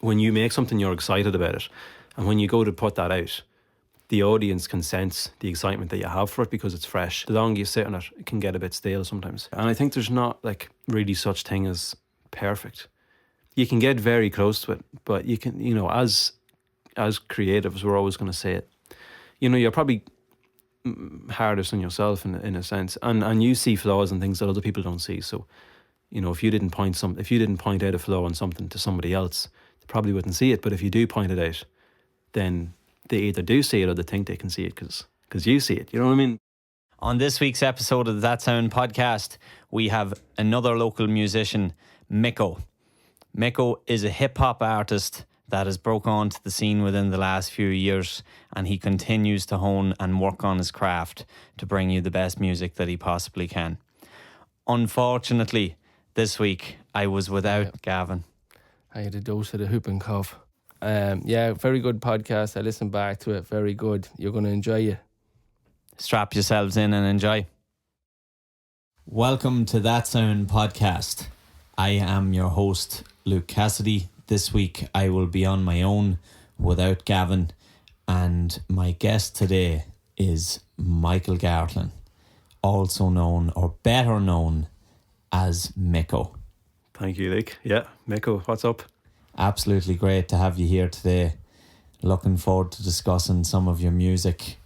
when you make something, you're excited about it. And when you go to put that out, the audience can sense the excitement that you have for it because it's fresh. The longer you sit on it, it can get a bit stale sometimes. And I think there's not like really such thing as perfect. You can get very close to it, but you can, as creatives, we're always going to say it. You're probably hardest on yourself in a sense, and you see flaws and things that other people don't see. So, if you didn't point out a flaw on something to somebody else, they probably wouldn't see it. But if you do point it out, then they either do see it or they think they can see it because you see it. You know what I mean? On this week's episode of the That Sound podcast, we have another local musician, Micko. Micko is a hip-hop artist that has broke onto the scene within the last few years, and he continues to hone and work on his craft to bring you the best music that he possibly can. Unfortunately, this week, I was without Gavin. I had a dose of the whooping cough. Very good podcast. I listened back to it. Very good. You're going to enjoy it. Strap yourselves in and enjoy. Welcome to That Sound podcast. I am your host, Luke Cassidy. This week I will be on my own without Gavin, and my guest today is Michael Gartlin, also known or better known as Micko. Thank you, Luke. Yeah, Micko, what's up? Absolutely great to have you here today. Looking forward to discussing some of your music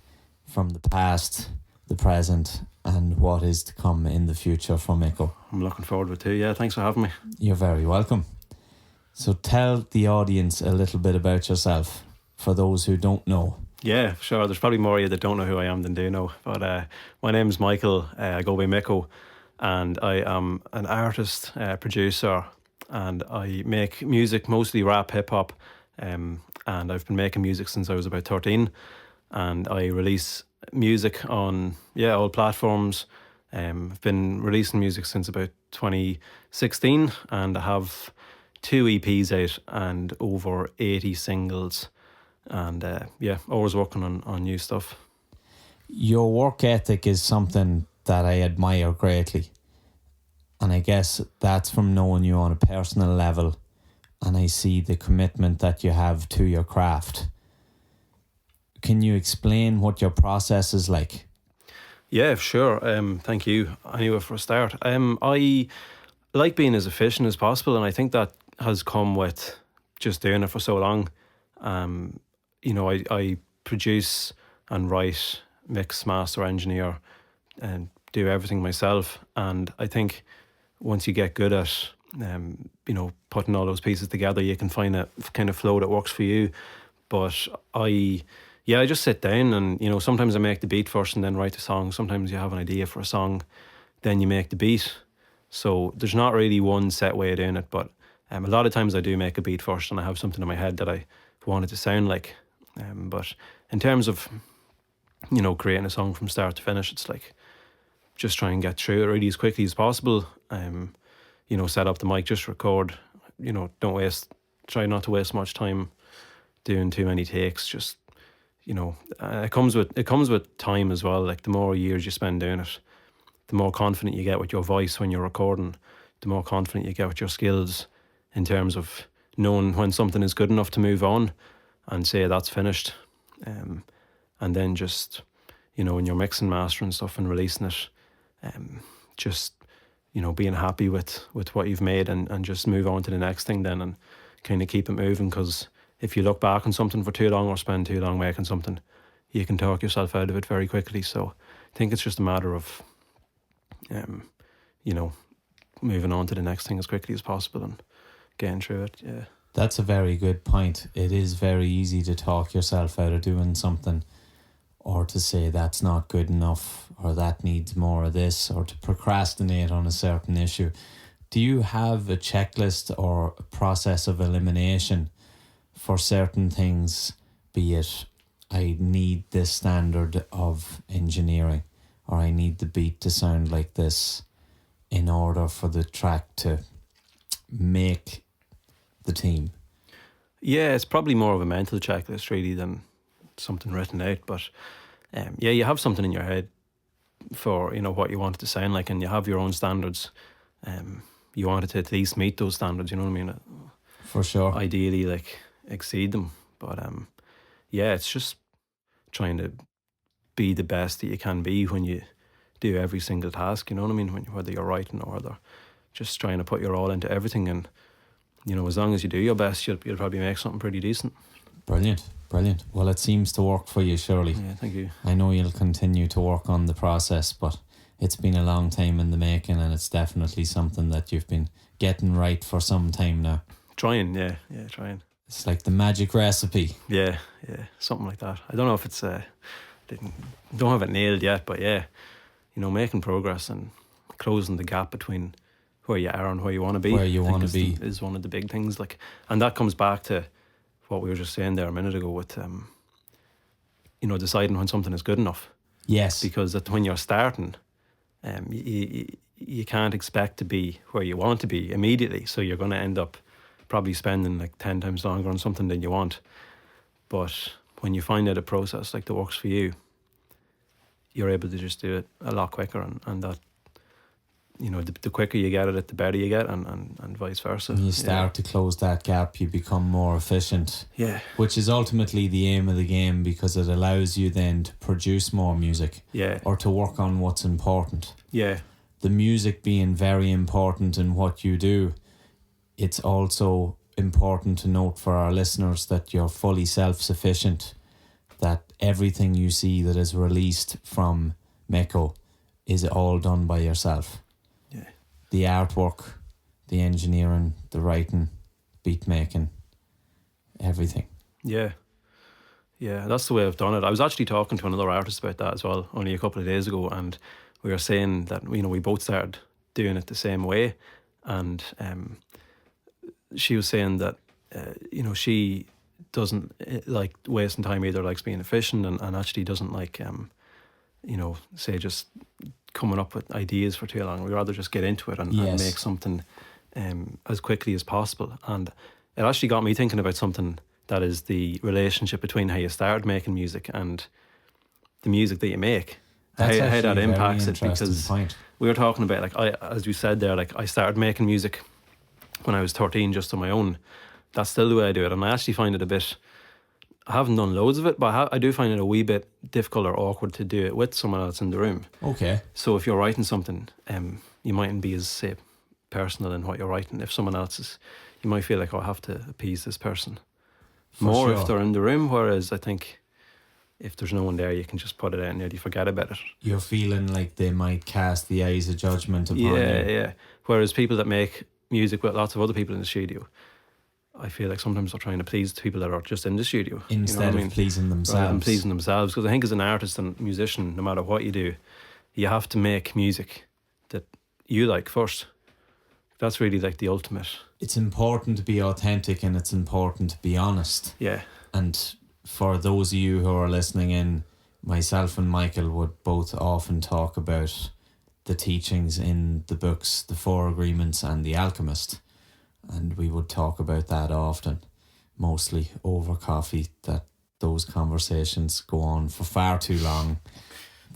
from the past, the present, and what is to come in the future from Micko. I'm looking forward to it too. Yeah, thanks for having me. You're very welcome. So tell the audience a little bit about yourself for those who don't know. Yeah, sure. There's probably more of you that don't know who I am than do know. But my name's Michael. I go by Micko, and I am an artist, producer, and I make music, mostly rap, hip hop. And I've been making music since I was about 13. And I release music on all platforms. I've been releasing music since about 2016, and I have 2 EPs out and over 80 singles, and always working on new stuff. Your work ethic is something that I admire greatly, and I guess that's from knowing you on a personal level, and I see the commitment that you have to your craft. Can you explain what your process is like? Yeah, sure. Thank you. Anyway, for a start, I like being as efficient as possible, and I think that has come with just doing it for so long. I produce and write, mix, master, engineer, and do everything myself. And I think once you get good at, putting all those pieces together, you can find a kind of flow that works for you. But I just sit down and, sometimes I make the beat first and then write the song. Sometimes you have an idea for a song, then you make the beat. So there's not really one set way of doing it, but a lot of times I do make a beat first and I have something in my head that I want it to sound like. But in terms of, creating a song from start to finish, it's like just try and get through it really as quickly as possible. Set up the mic, just record. Try not to waste much time doing too many takes. Just, it comes with time as well. Like the more years you spend doing it, the more confident you get with your voice when you're recording, the more confident you get with your skills in terms of knowing when something is good enough to move on and say that's finished. And then just, when you're mixing, mastering stuff and releasing it, just, being happy with what you've made and just move on to the next thing then and kind of keep it moving. Because if you look back on something for too long or spend too long making something, you can talk yourself out of it very quickly. So I think it's just a matter of, moving on to the next thing as quickly as possible and getting through it. Yeah, that's a very good point. It is very easy to talk yourself out of doing something, or to say that's not good enough, or that needs more of this, or to procrastinate on a certain issue. Do you have a checklist or a process of elimination for certain things, be it I need this standard of engineering, or I need the beat to sound like this in order for the track to make the team? Yeah, it's probably more of a mental checklist really than something written out. But you have something in your head for what you want it to sound like, and you have your own standards. You want it to at least meet those standards. You know what I mean? For sure. ideally like exceed them. But yeah, it's just trying to be the best that you can be when you do every single task. You know what I mean? Whether you're writing or whether just trying to put your all into everything, and as long as you do your best, you'll probably make something pretty decent. Brilliant. Well, it seems to work for you, surely. Yeah, thank you. I know you'll continue to work on the process, but it's been a long time in the making, and it's definitely something that you've been getting right for some time now. Trying. It's like the magic recipe. Yeah, something like that. I don't know if it's don't have it nailed yet, but yeah, making progress and closing the gap between where you are and where you want to be. Where you want to be is one of the big things. Like, and that comes back to what we were just saying there a minute ago with deciding when something is good enough. Yes. Because when you're starting, you can't expect to be where you want to be immediately. So you're going to end up probably spending like 10 times longer on something than you want. But when you find out a process like that works for you, you're able to just do it a lot quicker, and that, the quicker you get at it, the better you get, and vice versa. When you start to close that gap, you become more efficient. Yeah. Which is ultimately the aim of the game, because it allows you then to produce more music. Yeah. Or to work on what's important. Yeah. The music being very important in what you do, it's also important to note for our listeners that you're fully self-sufficient, that everything you see that is released from Micko is all done by yourself. Yeah. The artwork, the engineering, the writing, beat making, everything. Yeah, that's the way I've done it. I was actually talking to another artist about that as well only a couple of days ago, and we were saying that we both started doing it the same way, and she was saying that she doesn't like wasting time either, likes being efficient, and actually doesn't like say just coming up with ideas for too long. We'd rather just get into it and make something as quickly as possible. And it actually got me thinking about something that is the relationship between how you start making music and the music that you make. That's how that actually a impacts very it, because point. we were talking about, like, as you said there, like, I started making music when I was 13 just on my own. That's still the way I do it, and I actually find it a bit, I haven't done loads of it, but I do find it a wee bit difficult or awkward to do it with someone else in the room. Okay. So if you're writing something, you mightn't be as, say, personal in what you're writing. If someone else is, you might feel like, I have to appease this person more if they're in the room, whereas I think if there's no one there, you can just put it out and you forget about it. You're feeling like they might cast the eyes of judgment upon you. Yeah. Whereas people that make music with lots of other people in the studio, I feel like sometimes they're trying to please the people that are just in the studio. Instead of pleasing themselves. Rather than pleasing themselves. Because I think as an artist and musician, no matter what you do, you have to make music that you like first. That's really like the ultimate. It's important to be authentic, and it's important to be honest. Yeah. And for those of you who are listening in, myself and Michael would both often talk about the teachings in the books, The Four Agreements and The Alchemist. And we would talk about that often, mostly over coffee, that those conversations go on for far too long.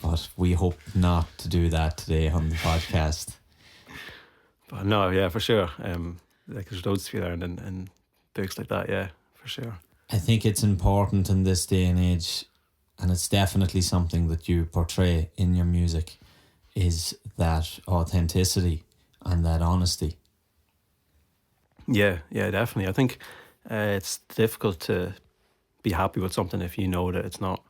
But we hope not to do that today on the podcast. But no, yeah, for sure. Like, there's loads to be learned in books like that, yeah, for sure. I think it's important in this day and age, and it's definitely something that you portray in your music, is that authenticity and that honesty. Yeah, definitely. I think it's difficult to be happy with something if you know that it's not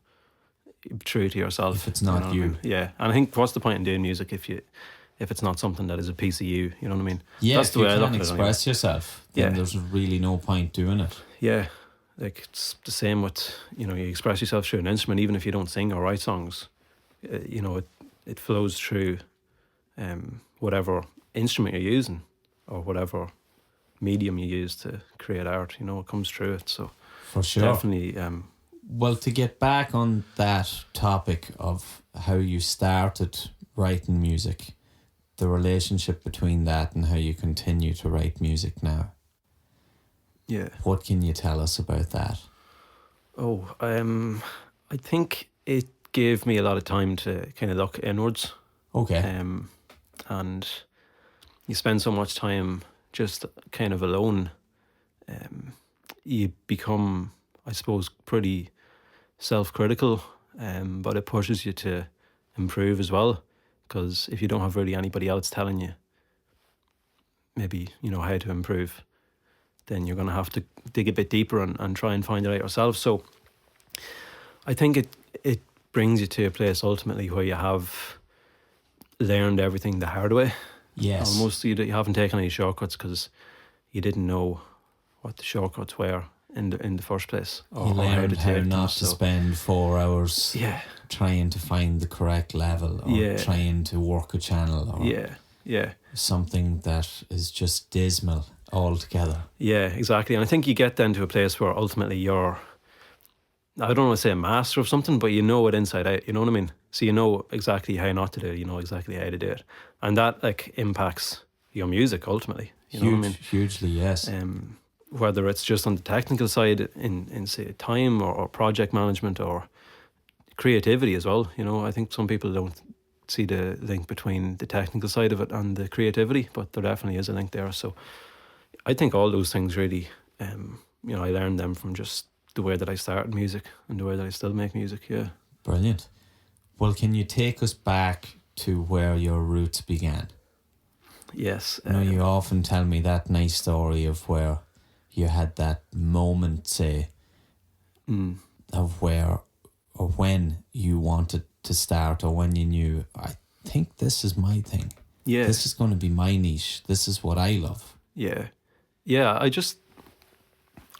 true to yourself. If it's not you. I mean? Yeah, and I think what's the point in doing music if it's not something that is a piece of you? You know what I mean? Yeah, that's the way I look at it. If you can't express yourself, then there's really no point doing it. Yeah, like it's the same with, you express yourself through an instrument, even if you don't sing or write songs. It flows through whatever instrument you're using or whatever medium you use to create art. It comes through it. So for sure, definitely. Well, to get back on that topic of how you started writing music, the relationship between that and how you continue to write music now. Yeah. What can you tell us about that? Oh, I think it gave me a lot of time to kind of look inwards. Okay. And you spend so much time just kind of alone you become, I suppose, pretty self-critical, but it pushes you to improve as well, because if you don't have really anybody else telling you maybe, you know, how to improve, then you're going to have to dig a bit deeper and try and find it out yourself. So I think it brings you to a place ultimately where you have learned everything the hard way. Yes. Almost, you haven't taken any shortcuts because you didn't know what the shortcuts were in the first place. You learned how not to so, spend 4 hours yeah, trying to find the correct level, or Yeah. trying to work a channel, or yeah, something that is just dismal altogether. yeah, exactly. And I think you get then to a place where ultimately you're, I don't want to say a master of something, but you know it inside out, you know what I mean? So you know exactly how not to do it, you know exactly how to do it. And that like impacts your music ultimately, you know what I mean? Hugely, yes. Whether it's just on the technical side in say time or project management or creativity as well, you know, I think some people don't see the link between the technical side of it and the creativity, but there definitely is a link there. So I think all those things really, you know, I learned them from just the way that I started music and the way that I still make music. Yeah. Brilliant. Well, can you take us back to where your roots began? Yes. You know, you often tell me that nice story of where you had that moment, say, of where or when you wanted to start, or when you knew, I think this is my thing. Yeah. This is going to be my niche. This is what I love. Yeah. Yeah. I just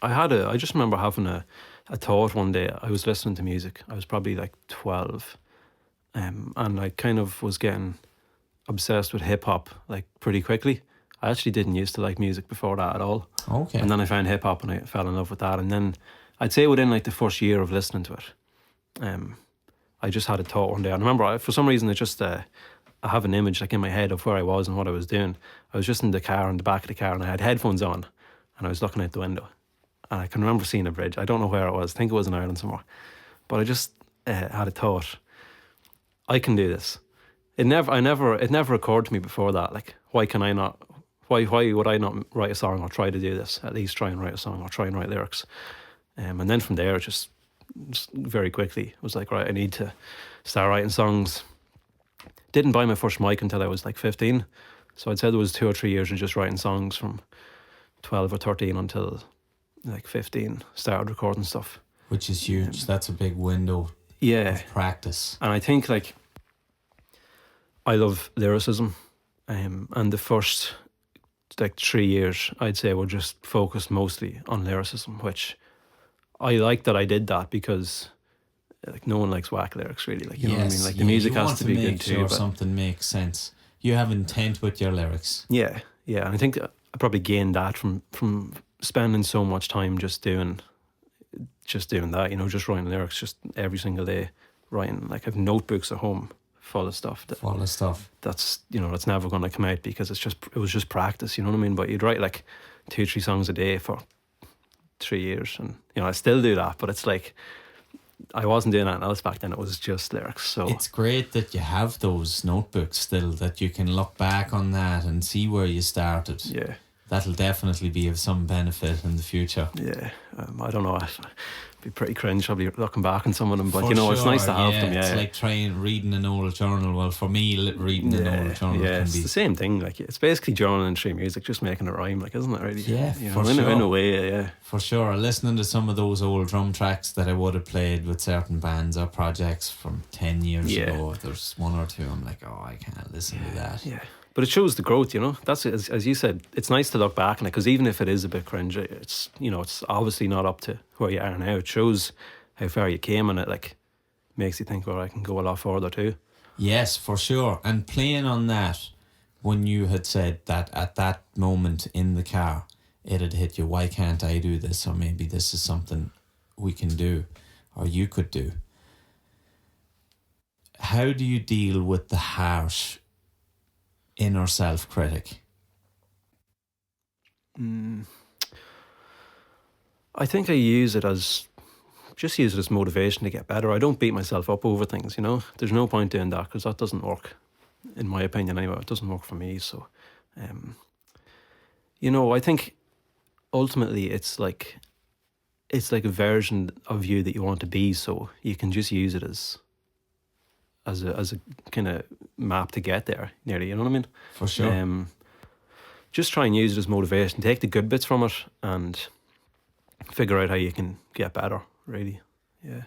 remember having a thought one day. I was listening to music. I was probably like 12. And I kind of was getting obsessed with hip hop like pretty quickly. I actually didn't used to like music before that at all. Okay. And then I found hip hop and I fell in love with that. And then I'd say within like the first year of listening to it, I just had a thought one day. And I remember for some reason it just I have an image like in my head of where I was and what I was doing. I was just in the car, in the back of the car, and I had headphones on and I was looking out the window. And I can remember seeing a bridge. I don't know where it was. I think it was in Ireland somewhere. But I just had a thought, I can do this. It never occurred to me before that. Like, why would I not write a song or try to do this? At least try and write a song or try and write lyrics. And then from there, just very quickly, it was like, right, I need to start writing songs. Didn't buy my first mic until I was like 15. So I'd say there was 2 or 3 years of just writing songs from 12 or 13 until like 15. Started recording stuff. Which is huge. That's a big window of practice. And I think like I love lyricism, and the first like 3 years I'd say were just focused mostly on lyricism, which I like that I did that because like no one likes whack lyrics really, like, you know what I mean, like the music has to be good too, but something makes sense. You have intent with your lyrics. Yeah, and I think I probably gained that from spending so much time just doing that, you know, just writing lyrics just every single day, writing. Like I have notebooks at home full of stuff that's, you know, that's never going to come out because it was just practice, you know what I mean? But you'd write like 2-3 songs a day for 3 years, and you know I still do that, but it's like I wasn't doing anything else back then. It was just lyrics. So it's great that you have those notebooks still, that you can look back on that and see where you started. Yeah, that'll definitely be of some benefit in the future. Yeah, I don't know. It'd be pretty cringe. I'll be looking back on some of them, but you know, it's nice to have them. Yeah, it's like reading an old journal. Well, for me, reading an old journal can it's be the same thing. Like it's basically journaling through music, just making it rhyme. Like, isn't it really? Yeah, you for know, sure. In a way, yeah. For sure. Listening to some of those old drum tracks that I would have played with certain bands or projects from 10 years ago, there's one or two I'm like, oh, I can't listen to that. Yeah. But it shows the growth, you know. That's as you said. It's nice to look back on it because even if it is a bit cringe, it's, you know, it's obviously not up to where you are now. It shows how far you came, and it like makes you think, well, I can go a lot further too. Yes, for sure. And playing on that, when you had said that at that moment in the car, it had hit you, why can't I do this? Or maybe this is something we can do, or you could do. How do you deal with the harsh inner self-critic? I think I use it as motivation to get better. I don't beat myself up over things, you know. There's no point doing that because that doesn't work, in my opinion anyway. It doesn't work for me. So, you know, I think ultimately it's like a version of you that you want to be, so you can just use it as a kind of map to get there, nearly, you know what I mean? For sure. Just try and use it as motivation. Take the good bits from it and figure out how you can get better, really. Yeah.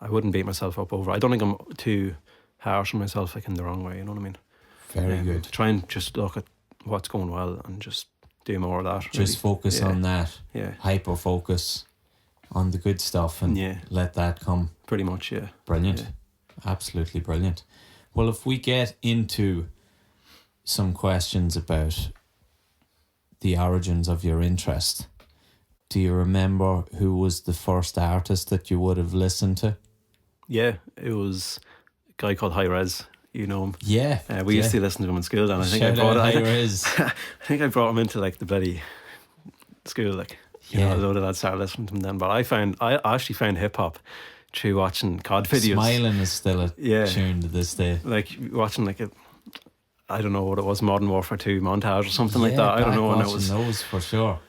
I wouldn't beat myself up over it. I don't think I'm too harsh on myself, like, in the wrong way, you know what I mean? Very good. Try and just look at what's going well and just do more of that. Just focus on that. Yeah. Hyper focus on the good stuff and let that come. Pretty much, yeah. Brilliant. Yeah. Absolutely brilliant. Well, if we get into some questions about the origins of your interest, do you remember who was the first artist that you would have listened to? Yeah, it was a guy called High Res. You know him. Yeah. We used to listen to him in school, and I think Shout out High Res. I think I brought him into like the bloody school, like, you know, a load of lads started listening to him then. But I actually found hip hop through watching COD videos. Smiling is still a tune to this day. Like watching like I don't know what it was, Modern Warfare 2 montage or something like that. I don't know when it was. Those for sure.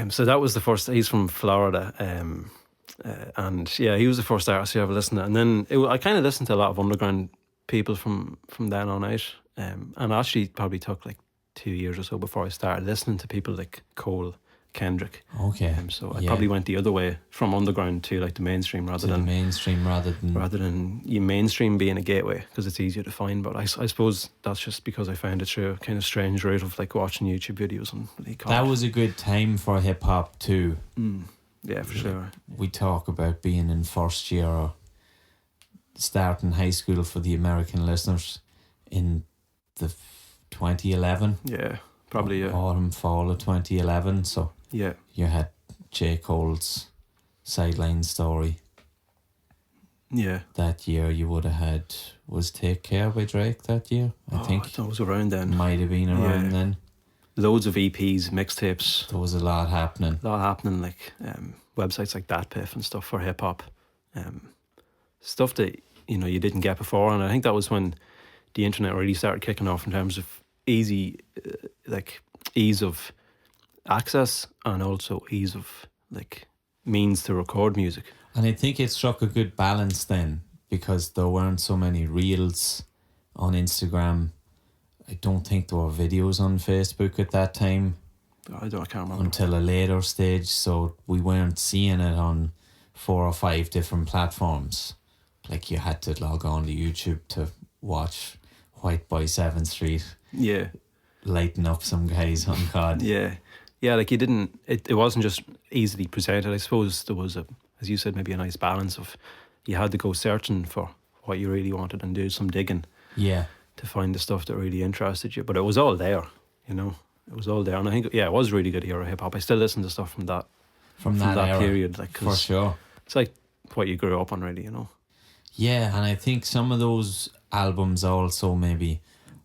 So that was the first. He's from Florida, and yeah, he was the first artist I ever listened to. And then I kind of listened to a lot of underground people from then on out, and actually probably took like 2 years or so before I started listening to people like Cole, Kendrick. Okay. So I probably went the other way from underground to like the mainstream rather than you mainstream being a gateway, because it's easier to find. But I suppose that's just because I found it through a kind of strange route of like watching YouTube videos and that was a good time for hip hop too. Yeah, for sure. We talk about being in first year or starting high school for the American listeners in the 2011. Yeah, probably. Yeah. Autumn, fall of 2011. So yeah, you had J. Cole's Sideline Story. Yeah. That year you would have had, was Take Care by Drake that year? I think that was around then. Might have been around then. Loads of EPs, mixtapes. There was a lot happening. Like websites like DatPiff and stuff for hip hop. Stuff that, you know, you didn't get before. And I think that was when the internet really started kicking off in terms of ease of access and also ease of like means to record music. And I think it struck a good balance then, because there weren't so many reels on Instagram. I don't think there were videos on Facebook at that time. I can't remember. Until a later stage, so we weren't seeing it on 4 or 5 different platforms. Like you had to log on to YouTube to watch White Boy 7th Street. Yeah. Lighten up some guys on COD. Yeah. Yeah, like you didn't, it wasn't just easily presented. I suppose there was as you said, maybe a nice balance of, you had to go searching for what you really wanted and do some digging. Yeah. To find the stuff that really interested you. But it was all there, you know. It was all there. And I think, it was really good era hip hop. I still listen to stuff from that era, period. Like, for sure. It's like what you grew up on, really, you know. Yeah, and I think some of those albums also maybe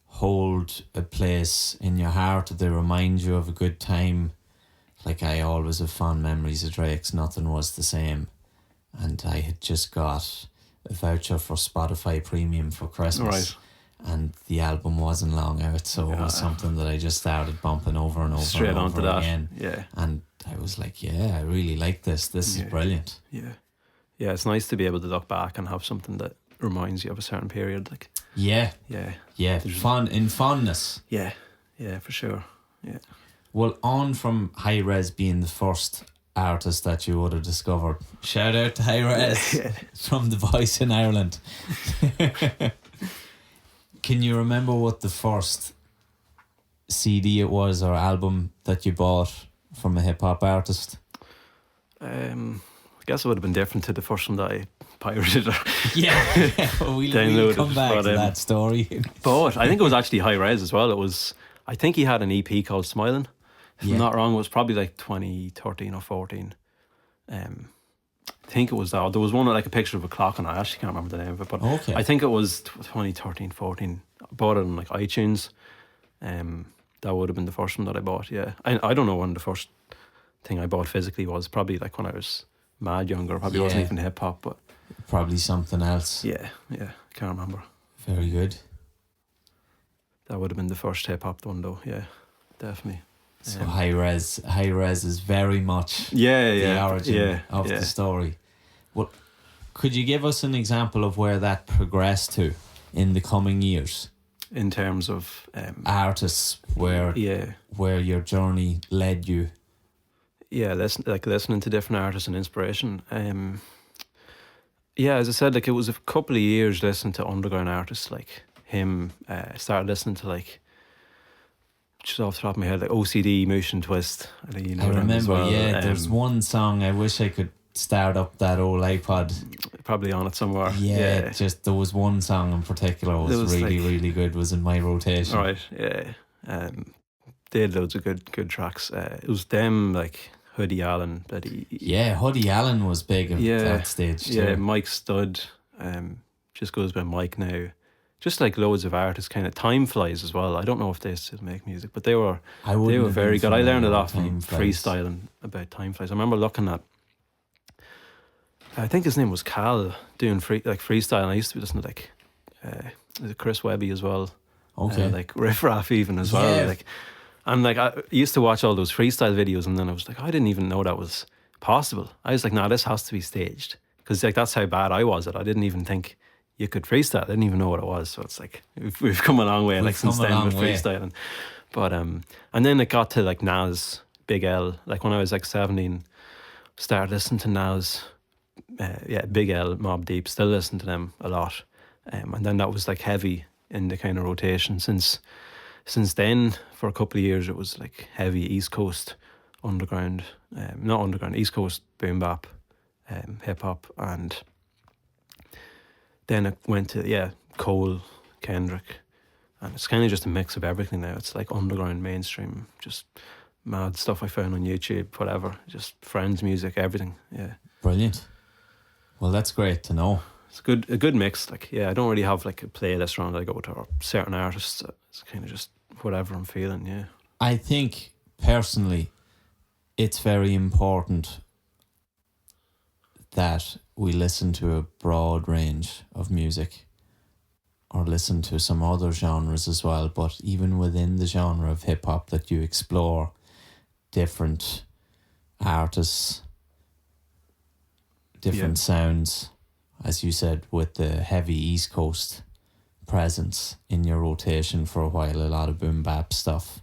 hold a place in your heart. They remind you of a good time. Like, I always have fond memories of Drake's Nothing Was the Same. And I had just got a voucher for Spotify Premium for Christmas. Right. And the album wasn't long out, so it was something that I just started bumping over and over straight and over onto that again. Yeah. And I was like, I really like this. This is brilliant. Yeah. Yeah, it's nice to be able to look back and have something that reminds you of a certain period. Like, yeah. Fondness. Yeah, for sure. Yeah. Well, on from High Res being the first artist that you would have discovered. Shout out to High Res from The Voice in Ireland. Can you remember what the first CD it was or album that you bought from a hip hop artist? I guess it would have been different to the first one that I pirated. We'll come back to that story. But I think it was actually High Res as well. I think he had an EP called Smiling. If I'm not wrong, it was probably like 2013 or 14. I think it was that. There was one with like a picture of a clock, and I actually can't remember the name of it. But I think it was 2013, 14. I bought it on like iTunes. That would have been the first one that I bought. Yeah, I don't know when the first thing I bought physically was. Probably like when I was mad younger. Probably wasn't even hip hop, but probably something else. Yeah. Can't remember. Very good. That would have been the first hip hop one, though. Yeah, definitely. So high res is very much the origin of the story. Well, could you give us an example of where that progressed to in the coming years? In terms of artists, where your journey led you. Yeah, listening to different artists and inspiration. As I said, like it was a couple of years listening to underground artists like him. I started listening to like, just off the top of my head, like OCD, Motion Twist. I remember, there's one song I wish I could start up that old iPod. Probably on it somewhere. Just there was one song in particular was really, like, really good, was in my rotation. Right, yeah. They had loads of good tracks. It was them, like Hoodie Allen. Hoodie Allen was big at that stage too. Yeah, Mike Stud, just goes by Mike now. Just like loads of artists, kind of Time Flies as well. I don't know if they still make music, but they were very good. I learned a lot from freestyling about Time Flies. I remember looking at, I think his name was Cal, doing freestyle. I used to be listening to like Chris Webby as well. Okay. Like Riff Raff even as well. Like, and like I used to watch all those freestyle videos, and then I was like, I didn't even know that was possible. I was like, nah, this has to be staged, because like that's how bad I was at it. I didn't even think you could freestyle. I didn't even know what it was. So it's like we've come a long way since then with freestyling. But and then it got to like Nas, Big L. Like when I was like 17, started listening to Nas, Big L, Mobb Deep. Still listen to them a lot. And then that was like heavy in the kind of rotation. Since then, for a couple of years, it was like heavy East Coast underground, not underground, East Coast boom bap, hip hop, and then it went to Cole, Kendrick, and it's kind of just a mix of everything now. It's like underground, mainstream, just mad stuff I found on YouTube, whatever, just friends, music, everything. Yeah, brilliant. Well, that's great to know. It's a good mix. Like, I don't really have like a playlist around that I go to or certain artists. It's kind of just whatever I'm feeling. Yeah, I think personally, it's very important that we listen to a broad range of music, or listen to some other genres as well, but even within the genre of hip hop, that you explore different artists, different sounds, as you said, with the heavy East Coast presence in your rotation for a while, a lot of boom bap stuff,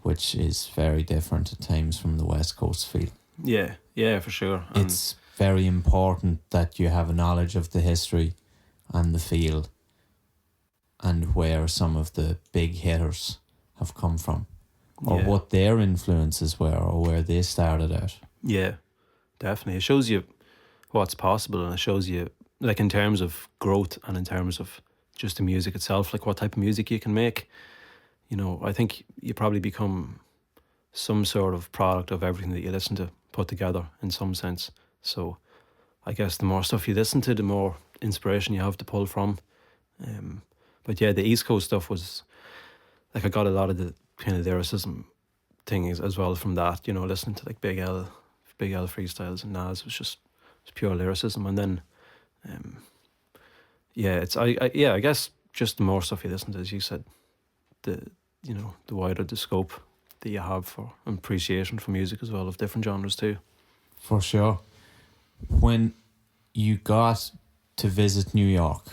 which is very different at times from the West Coast feel. Yeah, for sure. It's very important that you have a knowledge of the history and the feel and where some of the big hitters have come from, or what their influences were, or where they started out. Yeah, definitely. It shows you what's possible, and it shows you, like, in terms of growth and in terms of just the music itself, like what type of music you can make. You know, I think you probably become some sort of product of everything that you listen to put together in some sense. So I guess the more stuff you listen to, the more inspiration you have to pull from. But yeah, the East Coast stuff was, like, I got a lot of the kind of lyricism things as well from that, you know, listening to like Big L freestyles and Nas was just pure lyricism. And then I guess just the more stuff you listen to, as you said, the wider the scope that you have for appreciation for music as well, of different genres too. For sure. When you got to visit New York,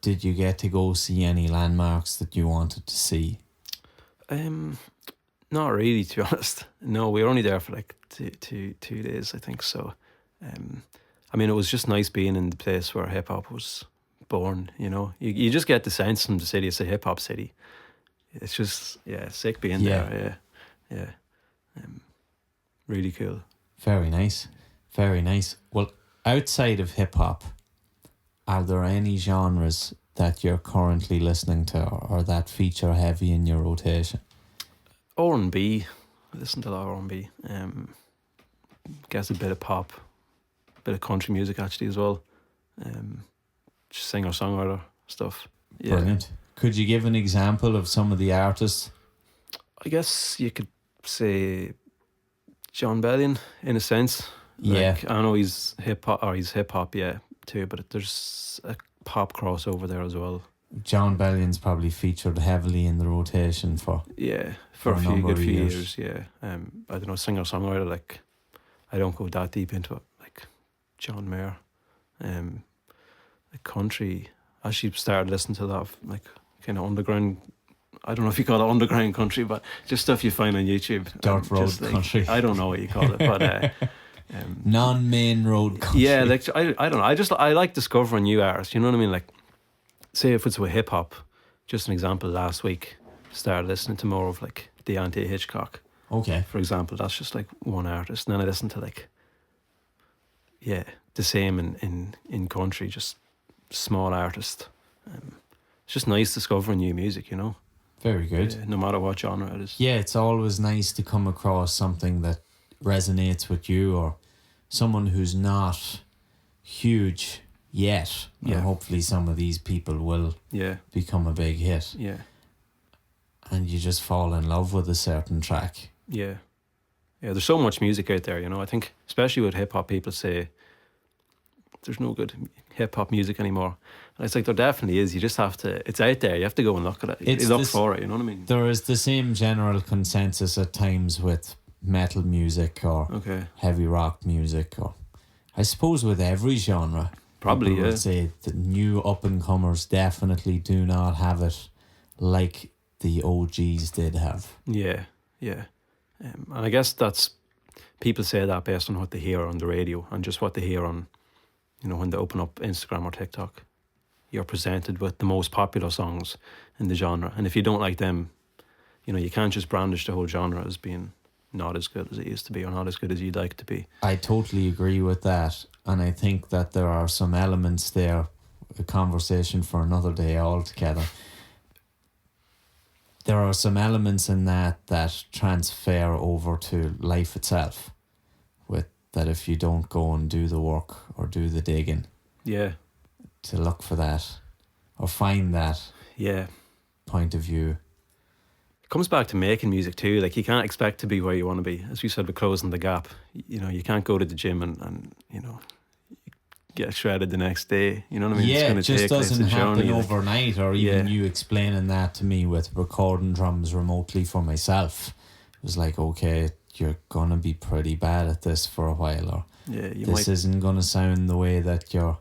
did you get to go see any landmarks that you wanted to see? Not really, to be honest. No, we were only there for like two days, I think. So, I mean, it was just nice being in the place where hip hop was born. You know, you just get the sense from the city it's a hip hop city. It's just sick being there. Yeah. Really cool. Very nice. Very nice. Well, outside of hip hop, are there any genres that you're currently listening to, or that feature heavy in your rotation? R&B. I listen to a lot of R&B. Guess a bit of pop, a bit of country music actually as well. Just singer-songwriter stuff. Yeah. Brilliant. Could you give an example of some of the artists? I guess you could say John Bellion, in a sense. Yeah. Like, I know he's hip hop, too, but there's a pop crossover there as well. John Bellion's probably featured heavily in the rotation for for a few number good of few years. years. I don't know, singer-songwriter, like, I don't go that deep into it, like John Mayer. Like country, I actually started listening to a lot of like kind of underground, I don't know if you call it underground country, but just stuff you find on YouTube. Dirt road just, like, country. I don't know what you call it, but non-main road country. yeah, like I don't know. I like discovering new artists. You know what I mean? Like, say if it's with hip hop, just an example. Last week, started listening to more of like Deontay Hitchcock, Okay. for example. That's just like one artist. And then I listen to like, the same in country, just small artist. It's just nice discovering new music. You know, Very good. no matter what genre it is. Yeah, it's always nice to come across something that resonates with you, or someone who's not huge yet. And Yeah. hopefully some of these people will Yeah, become a big hit, yeah, and you just fall in love with a certain track. yeah. There's so much music out there. You know, I think especially with hip hop, people say there's no good hip hop music anymore. And it's like, there definitely is. You just have to. It's out there. You have to go and look at it. It's You look this- for it. You know what I mean? There is the same general consensus at times with metal music or Okay, heavy rock music, or I suppose with every genre. probably. People Yeah, would say the new up and comers definitely do not have it like the OGs did have. yeah. And I guess that's, people say that based on what they hear on the radio and just what they hear on, you know, when they open up Instagram or TikTok. You're presented with the most popular songs in the genre, and if you don't like them, you know, you can't just brandish the whole genre as being not as good as it used to be or not as good as you'd like it to be. I totally agree with that, and I think that there are some elements there, a conversation for another day altogether. There are some elements in that transfer over to life itself, with that if you don't go and do the work or do the digging Yeah, to look for that or find that yeah. point of view. It comes back to making music too. Like, you can't expect to be where you want to be. As we said, with Closing the Gap, you know, you can't go to the gym and you know, get shredded the next day. You know what I mean? Yeah, gonna it just take, like, doesn't it's a happen journey, like, overnight, or even Yeah. you explaining that to me with recording drums remotely for myself. It was like, okay, you're going to be pretty bad at this for a while, or yeah, you this might. isn't going to sound the way that your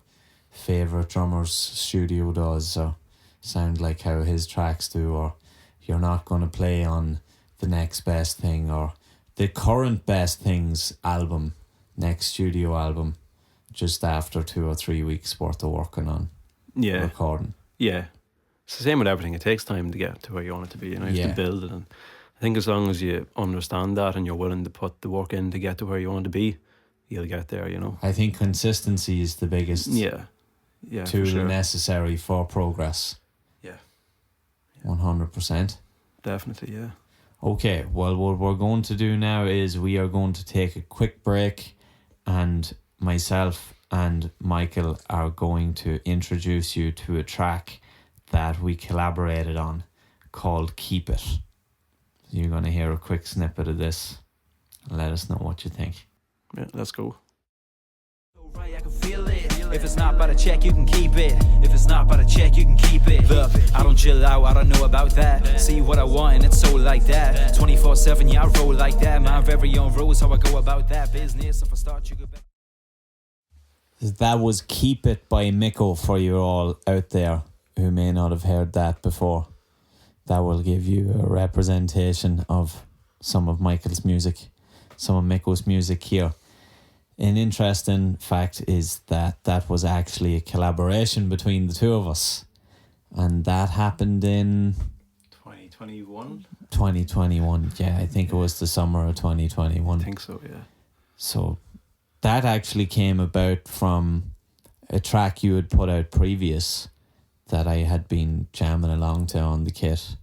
favourite drummer's studio does, or sound like how his tracks do, or you're not going to play on the next best thing, or the current best things album, next studio album, just after 2 or 3 weeks worth of working on Yeah, recording. yeah. It's the same with everything. It takes time to get to where you want it to be. You know, you have Yeah. to build it, and I think as long as you understand that and you're willing to put the work in to get to where you want to be, you'll get there. You know. I think consistency is the biggest Yeah, for tool sure. necessary for progress. Yeah. 100%. Definitely, yeah. Okay, well, what we're going to do now is we are going to take a quick break, and myself and Michael are going to introduce you to a track that we collaborated on called Keep It. You're going to hear a quick snippet of this and let us know what you think. Yeah, let's go. Right, I can feel it. If it's not by the check, you can keep it. If it's not by the check, you can keep it. Look, I don't chill out, I don't know about that. See what I want and it's so like that. 24/7, yeah, I roll like that. My very own rules, how I go about that business. If I start, you go back. That was Keep It by Micko for you all out there who may not have heard that before. That will give you a representation of some of Michael's music, some of Micko's music here. An interesting fact is that that was actually a collaboration between the two of us, and that happened in 2021? 2021. Yeah, I think it was the summer of 2021. I think so, yeah. So that actually came about from a track you had put out previous that I had been jamming along to on the kit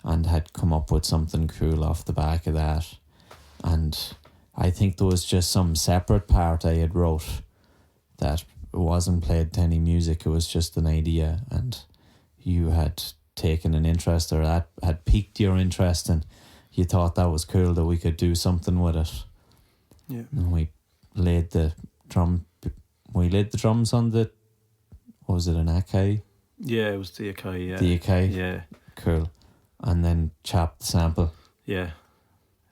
and had come up with something cool off the back of that. And I think there was just some separate part I had wrote that wasn't played to any music. It was just an idea, and you had taken an interest, or that had piqued your interest, and you thought that was cool that we could do something with it. Yeah. And we laid the drums on the, what was it, an Akai? Yeah, it was the Akai. Yeah, The Akai. Yeah, Cool. And then chopped the sample. yeah.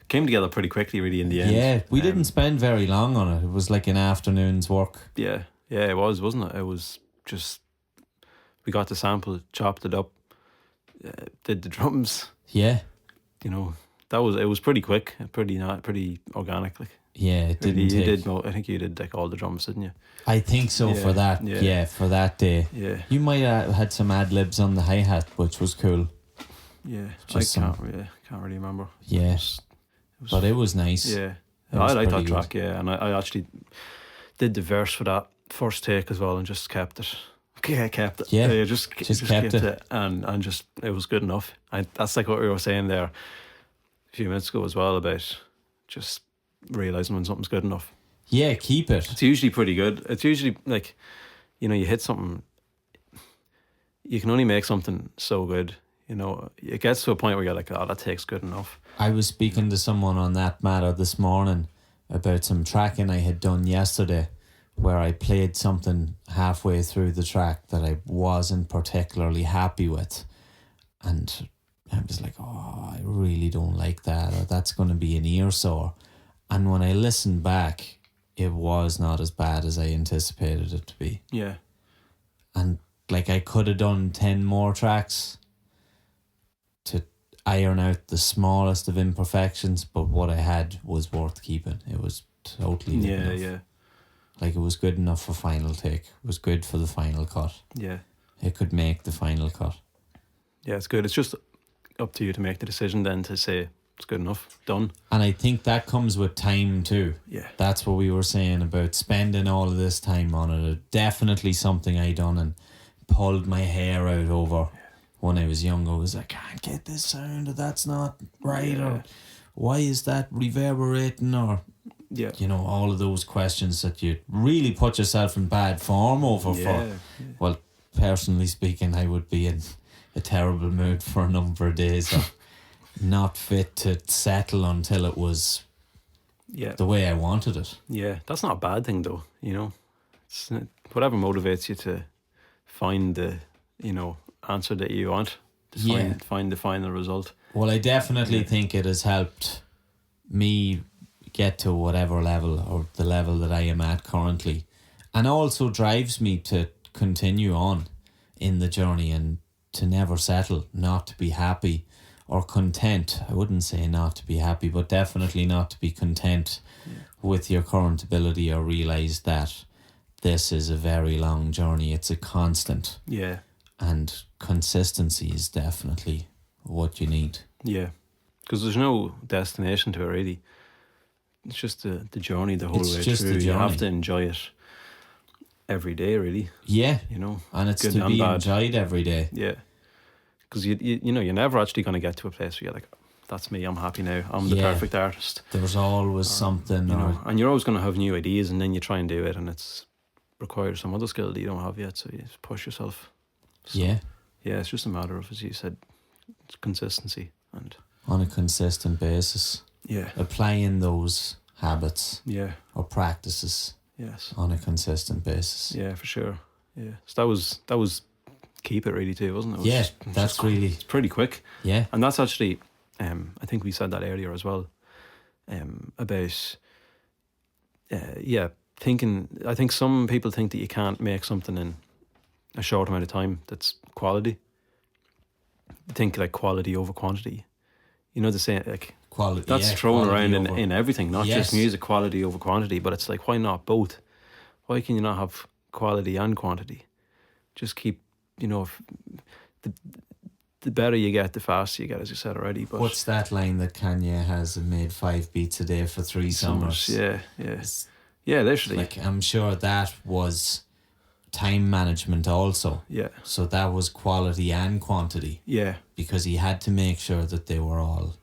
It came together pretty quickly, really, in the end. Yeah, we didn't spend very long on it. It was like an afternoon's work. Yeah, it was, wasn't it? It was just, we got the sample, chopped it up, did the drums. Yeah. You know, it was pretty quick, pretty organic. Like, Yeah, it really, didn't take... I think you did like all the drums, didn't you? I think so, for that. Yeah, for that day. Yeah, You might have had some ad-libs on the hi-hat, which was cool. yeah. Just I can't really remember. Yeah. It was, But it was nice. yeah. It was I like that pretty track, yeah, and I actually did the verse for that first take as well, and just kept it. Yeah, I kept it. Yeah, just kept it. and just it was good enough. That's like what we were saying there a few minutes ago as well, about just realizing when something's good enough. Yeah, keep it. It's usually pretty good. It's usually like, you know, you hit something. You can only make something so good. You know, it gets to a point where you're like, oh, that takes good enough. I was speaking to someone on that matter this morning about some tracking I had done yesterday, where I played something halfway through the track that I wasn't particularly happy with. And I was like, oh, I really don't like that, or that's going to be an ear sore. And when I listened back, it was not as bad as I anticipated it to be. Yeah. And like, I could have done 10 more tracks to iron out the smallest of imperfections, but what I had was worth keeping. It was totally good enough. Yeah. Like, it was good enough for final take. It was good for the final cut. Yeah. It could make the final cut. Yeah, it's good. It's just up to you to make the decision then to say it's good enough, done. And I think that comes with time too. Yeah. That's what we were saying about spending all of this time on it. Definitely something I done and pulled my hair out over when I was young. I was like, I can't get this sound, or that's not right, or why is that reverberating, or you know, all of those questions that you really put yourself in bad form over for. Well, personally speaking, I would be in a terrible mood for a number of days, or not fit to settle until it was the way I wanted it. Yeah, that's not a bad thing though, you know. It's whatever motivates you to find the, you know, answer that you want, to find the final result. Well, I definitely think it has helped me get to whatever level, or the level that I am at currently, and also drives me to continue on in the journey and to never settle, not to be happy or content. I wouldn't say not to be happy, but definitely not to be content with your current ability, or realize that this is a very long journey. It's a constant. Yeah. And consistency is definitely what you need. Yeah. Because there's no destination to it, really. It's just the journey the whole way through. You have to enjoy it every day, really. Yeah. You know. And it's to be enjoyed every day. Yeah. Because you know, you're never actually going to get to a place where you're like, that's me, I'm happy now, I'm the perfect artist. There's always something, you know, and you're always going to have new ideas, and then you try and do it, and it's requires some other skill that you don't have yet, so you push yourself. So, yeah, it's just a matter of, as you said, consistency, and on a consistent basis. Yeah, applying those habits. Yeah, or practices. Yes, on a consistent basis. Yeah, for sure. Yeah, so that was keep it really too, wasn't it? It's pretty quick. Yeah, and that's actually, I think we said that earlier as well, about, thinking. I think some people think that you can't make something in a short amount of time that's quality. Think like quality over quantity. You know the saying, like quality. That's thrown around in everything, not just music. Quality over quantity, but it's like, why not both? Why can you not have quality and quantity? Just keep, you know, the better you get, the faster you get, as you said already. But what's that line that Kanye has made 5 beats a day for 3 summers? Yeah, literally. Like, I'm sure that was time management also. Yeah. So that was quality and quantity. Yeah. Because he had to make sure that they were all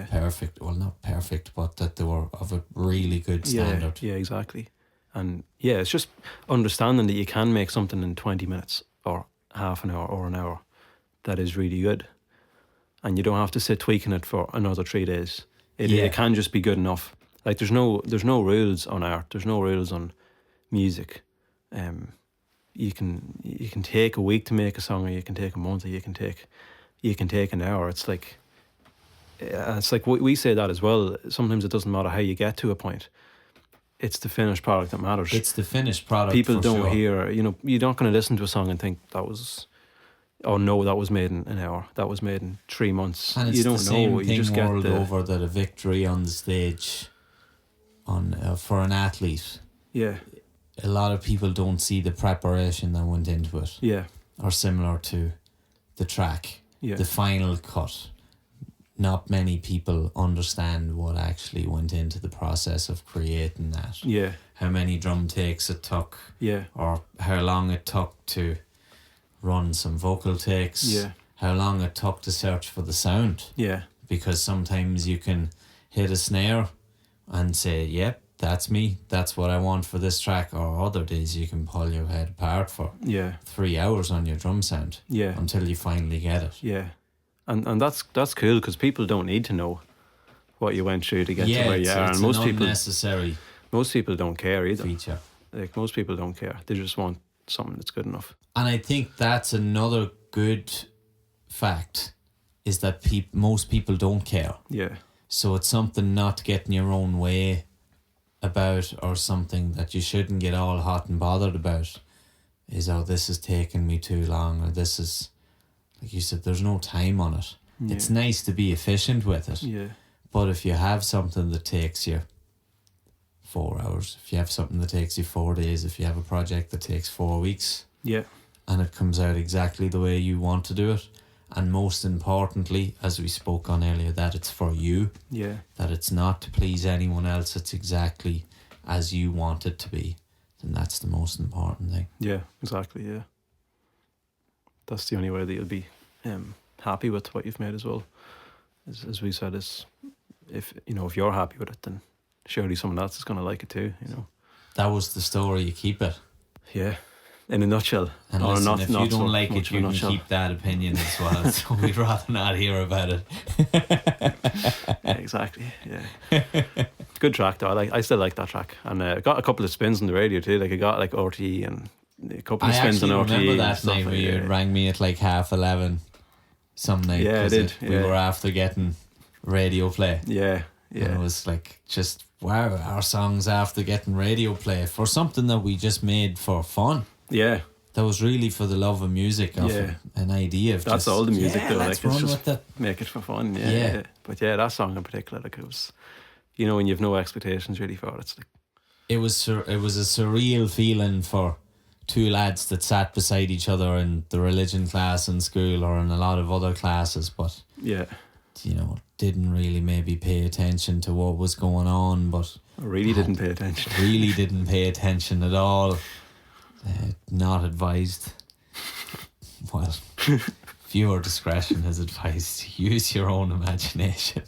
perfect. Well, not perfect, but that they were of a really good standard. Yeah, exactly. And it's just understanding that you can make something in 20 minutes or half an hour or an hour that is really good. And you don't have to sit tweaking it for another 3 days. It can just be good enough. Like there's no rules on art. There's no rules on music. you can take a week to make a song, or you can take a month, or you can take an hour. It's like we say that as well. Sometimes it doesn't matter how you get to a point. It's the finished product that matters. It's the finished product. People for don't sure. hear, you're not going to listen to a song and think that was made in an hour. That was made in 3 months. And it's you don't the same know. thing You just world get over, that a victory on the stage for an athlete, Yeah, a lot of people don't see the preparation that went into it. yeah, Or similar to the track, yeah, the final cut. Not many people understand what actually went into the process of creating that. yeah, How many drum takes it took, yeah, or how long it took to run some vocal takes, yeah, how long it took to search for the sound. yeah, Because sometimes you can hit a snare and say, yep, that's me, that's what I want for this track, or other days you can pull your head apart for yeah, 3 hours on your drum sound yeah, until you finally get it. yeah. And that's cool, because people don't need to know what you went through to get to where you are. It's And an unnecessary most people don't care either. feature. Like, most people don't care. They just want something that's good enough. And I think that's another good fact, is that most people don't care. Yeah, So it's something not to get in your own way about, or something that you shouldn't get all hot and bothered about, is, oh, this is taking me too long, or this is, like you said, there's no time on it. yeah, It's nice to be efficient with it, yeah, but if you have something that takes you 4 hours, if you have something that takes you 4 days, if you have a project that takes 4 weeks, yeah, and it comes out exactly the way you want to do it, and most importantly, as we spoke on earlier, that it's for you, yeah, that it's not to please anyone else, it's exactly as you want it to be, then that's the most important thing. yeah, exactly, yeah. That's the only way that you'll be happy with what you've made as well. As we said, is if you're happy with it, then surely someone else is going to like it too. That was the story, you keep it. Yeah, in a nutshell. And Or listen, if you don't like much it, of a you can nutshell. keep that opinion as well. So we'd rather not hear about it. Yeah, exactly. Yeah, good track though. I still like that track, and it got a couple of spins on the radio too. Like, it got like RTE and a couple of I spins on actually RTE. remember and that stuff night where like, you rang me at like 11:30 some night. Yeah, I 'cause did, We yeah. were after getting radio play. Yeah, And it yeah, was like, just, wow, our songs after getting radio play for something that we just made for fun. yeah. That was really for the love of music, of Yeah. an idea of That's just, all the music though. let's Like, it's run just with it. make it for fun. Yeah, Yeah. yeah. But yeah, that song in particular, like, it was, when you've no expectations really for it, it's like, It was a surreal feeling for two lads that sat beside each other in the religion class in school, or in a lot of other classes, but yeah, didn't really maybe pay attention to what was going on, but I really didn't pay attention. really didn't pay attention at all. Not advised. Well, viewer discretion is advised. Use your own imagination.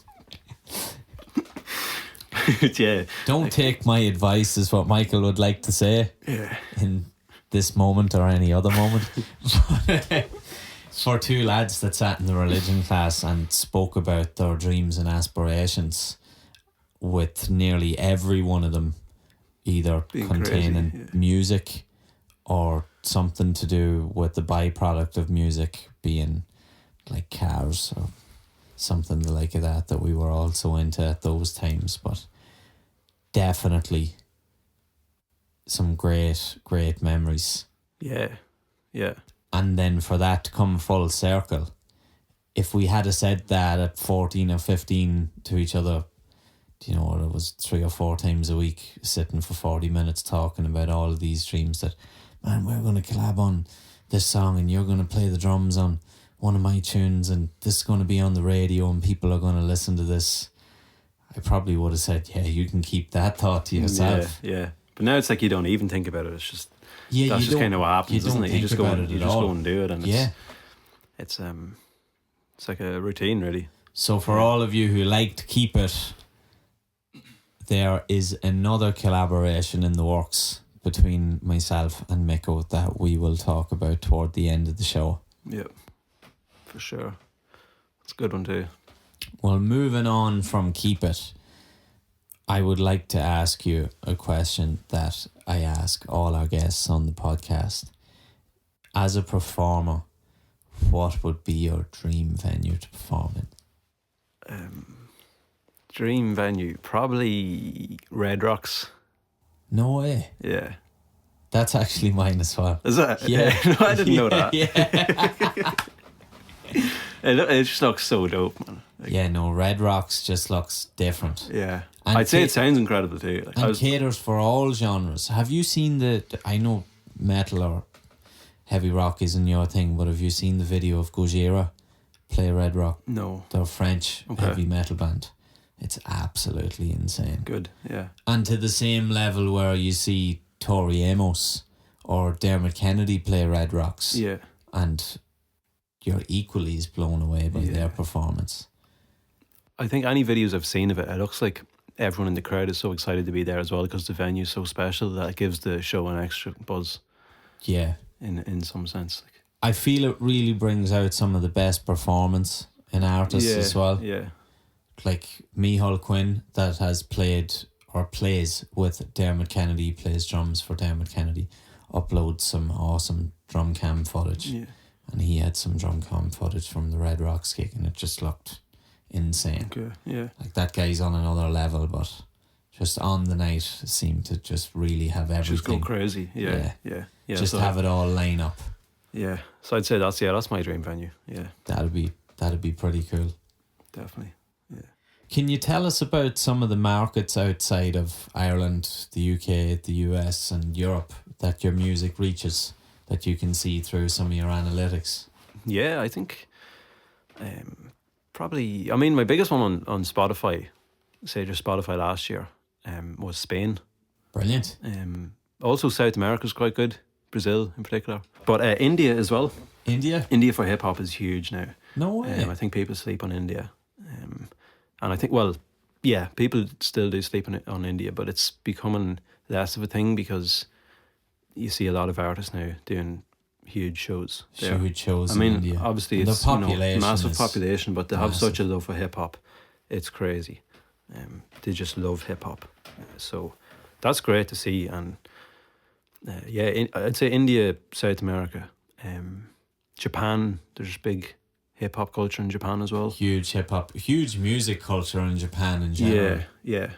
Yeah, Don't take my advice, is what Michael would like to say yeah, in this moment or any other moment. For two lads that sat in the religion class and spoke about their dreams and aspirations, with nearly every one of them either Being containing crazy, yeah. music or something to do with the byproduct of music being like cars or something like that we were also into at those times. But definitely some great memories. yeah, yeah, And then for that to come full circle, if we had said that at 14 or 15 to each other, it was 3 or 4 times a week, sitting for 40 minutes talking about all of these dreams, that, man, we're going to collab on this song and you're going to play the drums on one of my tunes and this is going to be on the radio and people are going to listen to this, I probably would have said, yeah, you can keep that thought to yourself. yeah. But now it's like you don't even think about it. It's just, Yeah, that's you just don't- kind of what happens, you isn't don't it? You think just go about and it at all. go and do it, and Yeah. it's like a routine, really. So for all of you who like to keep it, there is another collaboration in the works between myself and Micko that we will talk about toward the end of the show. Yeah, for sure. It's a good one too. Well, moving on from Keep It, I would like to ask you a question that I ask all our guests on the podcast. as a performer, what would be your dream venue to perform in? Dream venue, probably Red Rocks. No way. Yeah. That's actually mine as well. Is that? Yeah. No, I didn't know that. Yeah. It just looks so dope, man. Like, Yeah, no, Red Rocks just looks different. yeah. And I'd say it sounds incredible too. Like, And caters for all genres. Have you seen I know metal or heavy rock isn't your thing, but have you seen the video of Gojira play Red Rock? no. They're a French Okay. heavy metal band. It's absolutely insane. Good. Yeah. And to the same level where you see Tori Amos or Dermot Kennedy play Red Rocks, Yeah. and you're equally as blown away by Yeah. their performance. I think any videos I've seen of it, it looks like everyone in the crowd is so excited to be there as well because the venue's so special that it gives the show an extra buzz Yeah. in some sense. Like, I feel it really brings out some of the best performance in artists yeah, as well. Yeah. Like Micheál Quinn, that has played or plays with Dermot Kennedy, plays drums for Dermot Kennedy, uploads some awesome drum cam footage. Yeah. And he had some drum cam footage from the Red Rocks gig, and it just looked insane. Okay. Yeah. Like, that guy's on another level, but just on the night seemed to just really have everything. Just go crazy. Yeah. Yeah. Yeah. Yeah. Just so, have it all line up. Yeah. So I'd say that's my dream venue. Yeah. That'd be pretty cool. Definitely. Yeah. Can you tell us about some of the markets outside of Ireland, the UK, the US and Europe that your music reaches, that you can see through some of your analytics? Yeah, I think probably, I mean, my biggest one on Spotify, say just Spotify last year, was Spain. Brilliant. Also South America's quite good, Brazil in particular. But India as well. India? India for hip hop is huge now. No way. I think people sleep on India. And I think, well, yeah, people still do sleep on India, but it's becoming less of a thing because you see a lot of artists now doing huge shows there. Huge shows I mean, in India. obviously And it's the population massive is population, but they have massive. such a love for hip hop. It's crazy. They just love hip hop. So that's great to see. And I'd say India, South America, Japan. There's big hip hop culture in Japan as well. Huge hip hop, huge music culture in Japan in general. Yeah.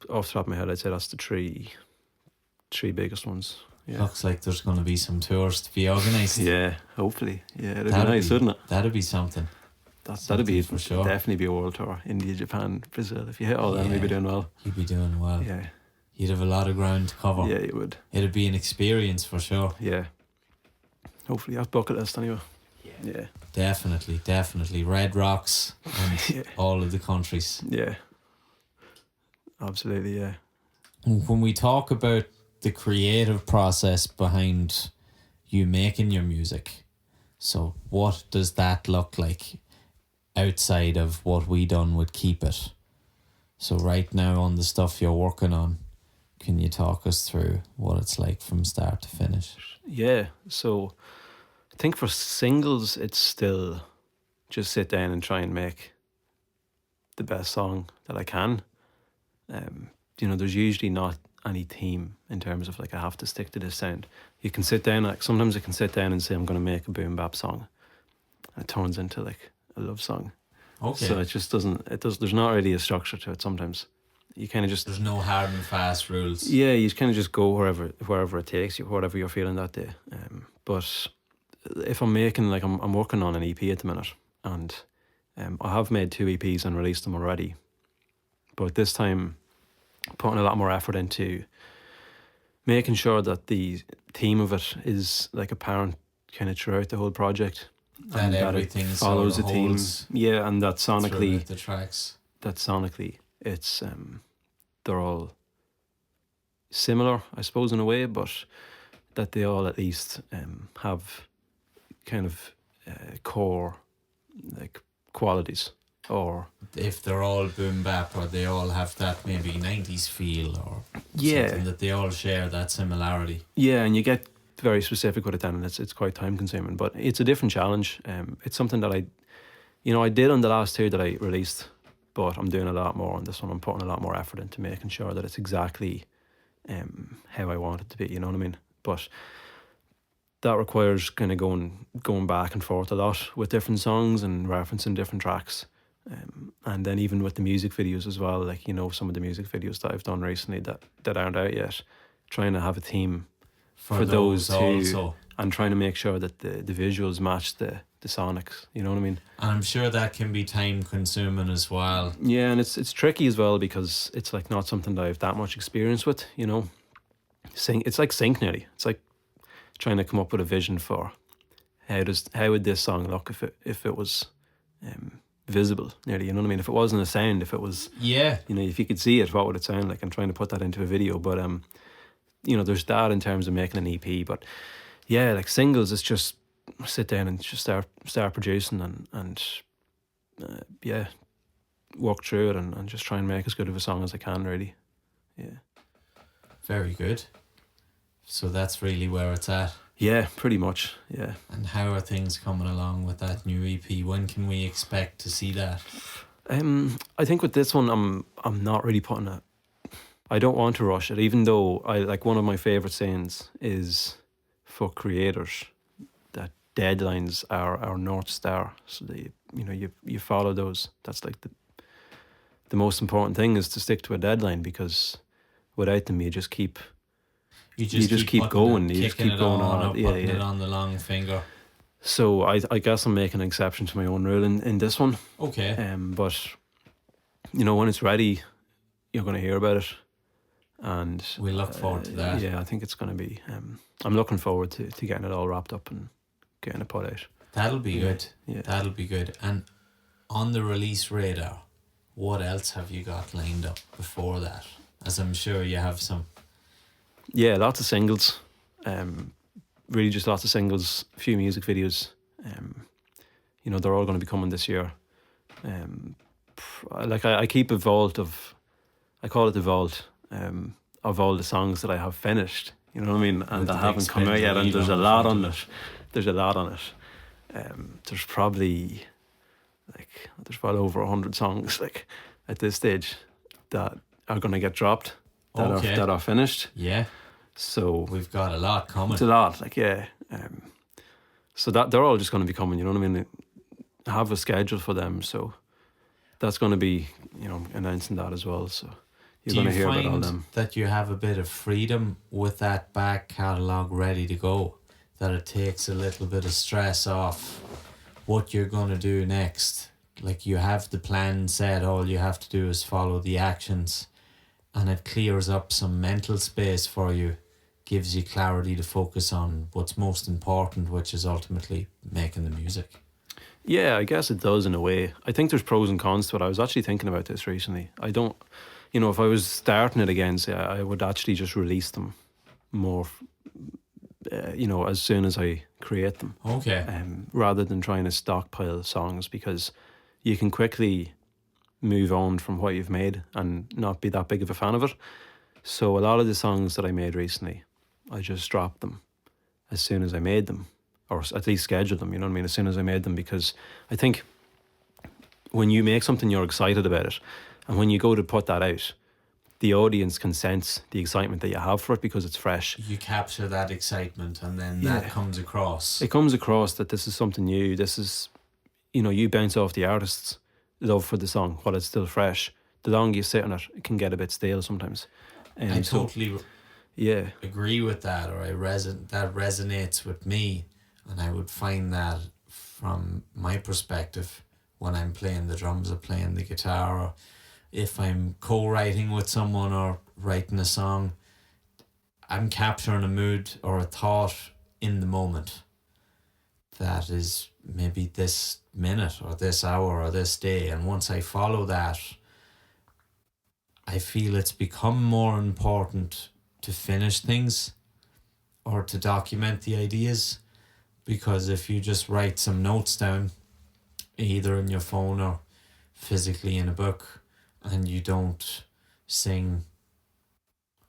Off the top of my head, I'd say that's the three biggest ones. Yeah. Looks like there's going to be some tours to be organised. Yeah, hopefully. Yeah, it'd be That'd nice, wouldn't it? That'd be something. That'd be for sure. Definitely be a world tour. India, Japan, Brazil. If you hit all that, Yeah. you'd be doing well. You'd be doing well. Yeah, You'd have a lot of ground to cover. yeah, you would. It'd be an experience for sure. Yeah. Hopefully, that's bucket list anyway. Yeah. Definitely. Red Rocks and Yeah. all of the countries. Yeah. Absolutely, yeah. When we talk about the creative process behind you making your music, so what does that look like outside of what we done with Keep It? So right now on the stuff you're working on, can you talk us through what it's like from start to finish? Yeah. So I think for singles, it's still just sit down and try and make the best song that I can. There's usually not any theme in terms of like I have to stick to this sound. You can sit down, like sometimes I can sit down and say I'm going to make a boom bap song, and it turns into like a love song. Okay. So it just doesn't. There's not really a structure to it. Sometimes you kind of just. There's no hard and fast rules. Yeah, you kind of just go wherever it takes you, whatever you're feeling that day. But if I'm making like I'm working on an EP at the minute, and I have made 2 EPs and released them already, but this time putting a lot more effort into making sure that the theme of it is like apparent kind of throughout the whole project. That everything follows sort the of theme. holds Yeah, and that sonically throughout the tracks. it's they're all similar, I suppose, in a way, but that they all at least have kind of core like qualities, or If they're all boom bap, or they all have that maybe 90s feel, or Yeah. something that they all share that similarity. yeah, and you get very specific with it then, and it's quite time consuming, but it's a different challenge. It's something that I did on the last 2 that I released, but I'm doing a lot more on this one. I'm putting a lot more effort into making sure that it's exactly how I want it to be, you know what I mean? But that requires kind of going back and forth a lot with different songs and referencing different tracks. And then even with the music videos as well, like, you know, some of the music videos that I've done recently that aren't out yet, trying to have a theme for those two, also. and trying to make sure that the visuals match the sonics, you know what I mean? And I'm sure that can be time consuming as well. Yeah, and it's tricky as well because it's like not something that I have that much experience with, you know. It's like sync nearly. It's like trying to come up with a vision for how would this song look if it was visible nearly, you know what I mean? If it wasn't a sound, if it was, Yeah. you know, if you could see it, what would it sound like? And trying to put that into a video. But you know, there's that in terms of making an EP. But yeah, like singles, it's just sit down and just start producing and yeah, work through it and just try and make as good of a song as I can, really. Yeah. Very good. So that's really where it's at. Yeah, pretty much. Yeah. And how are things coming along with that new EP? When can we expect to see that? I think with this one, I'm not really putting it. I don't want to rush it, even though I like one of my favorite sayings is for creators that deadlines are our North Star. So you follow those. That's like the most important thing is to stick to a deadline, because without them you just keep keep going. You just keep going on. Putting it on the long finger. So I guess I'm making an exception to my own rule in this one. Okay. But you know, when it's ready, you're going to hear about it, and we look forward to that. Yeah, I think it's going to be. I'm looking forward to getting it all wrapped up and getting it put out. That'll be good. Yeah. That'll be good. And on the release radar, what else have you got lined up before that? As I'm sure you have some. Yeah, lots of singles. Really just lots of singles, a few music videos. You know, they're all going to be coming this year. I keep a vault of, I call it the vault, of all the songs that I have finished. You know what I mean? And that haven't come out yet. And there's a lot on it. There's a lot on it. There's probably over 100 songs like at this stage that are going to get dropped. That are finished. Yeah. So we've got a lot coming. It's a lot, like, yeah. So that they're all just going to be coming, you know what I mean? I have a schedule for them, so that's going to be, you know, announcing that as well. So you're going to hear about all them. Do you find that you have a bit of freedom with that back catalogue ready to go? That it takes a little bit of stress off what you're going to do next? Like, you have the plan set, all you have to do is follow the actions, and it clears up some mental space for you, gives you clarity to focus on what's most important, which is ultimately making the music. Yeah, I guess it does in a way. I think there's pros and cons to it. I was actually thinking about this recently. I don't, you know, if I was starting it again, say, I would actually just release them more, you know, as soon as I create them. Okay. Rather than trying to stockpile songs, because you can quickly move on from what you've made and not be that big of a fan of it. So a lot of the songs that I made recently, I just dropped them as soon as I made them, or at least scheduled them, you know what I mean, as soon as I made them, because I think when you make something, you're excited about it, and when you go to put that out, the audience can sense the excitement that you have for it because it's fresh. You capture that excitement, and then that comes across. It comes across that this is something new. This is, you know, you bounce off the artist's love for the song while it's still fresh. The longer you sit on it, it can get a bit stale sometimes. I totally agree with that, or that resonates with me, and I would find that from my perspective when I'm playing the drums or playing the guitar, or if I'm co-writing with someone or writing a song, I'm capturing a mood or a thought in the moment that is maybe this minute or this hour or this day, and once I follow that, I feel it's become more important to finish things or to document the ideas, because if you just write some notes down either in your phone or physically in a book, and you don't sing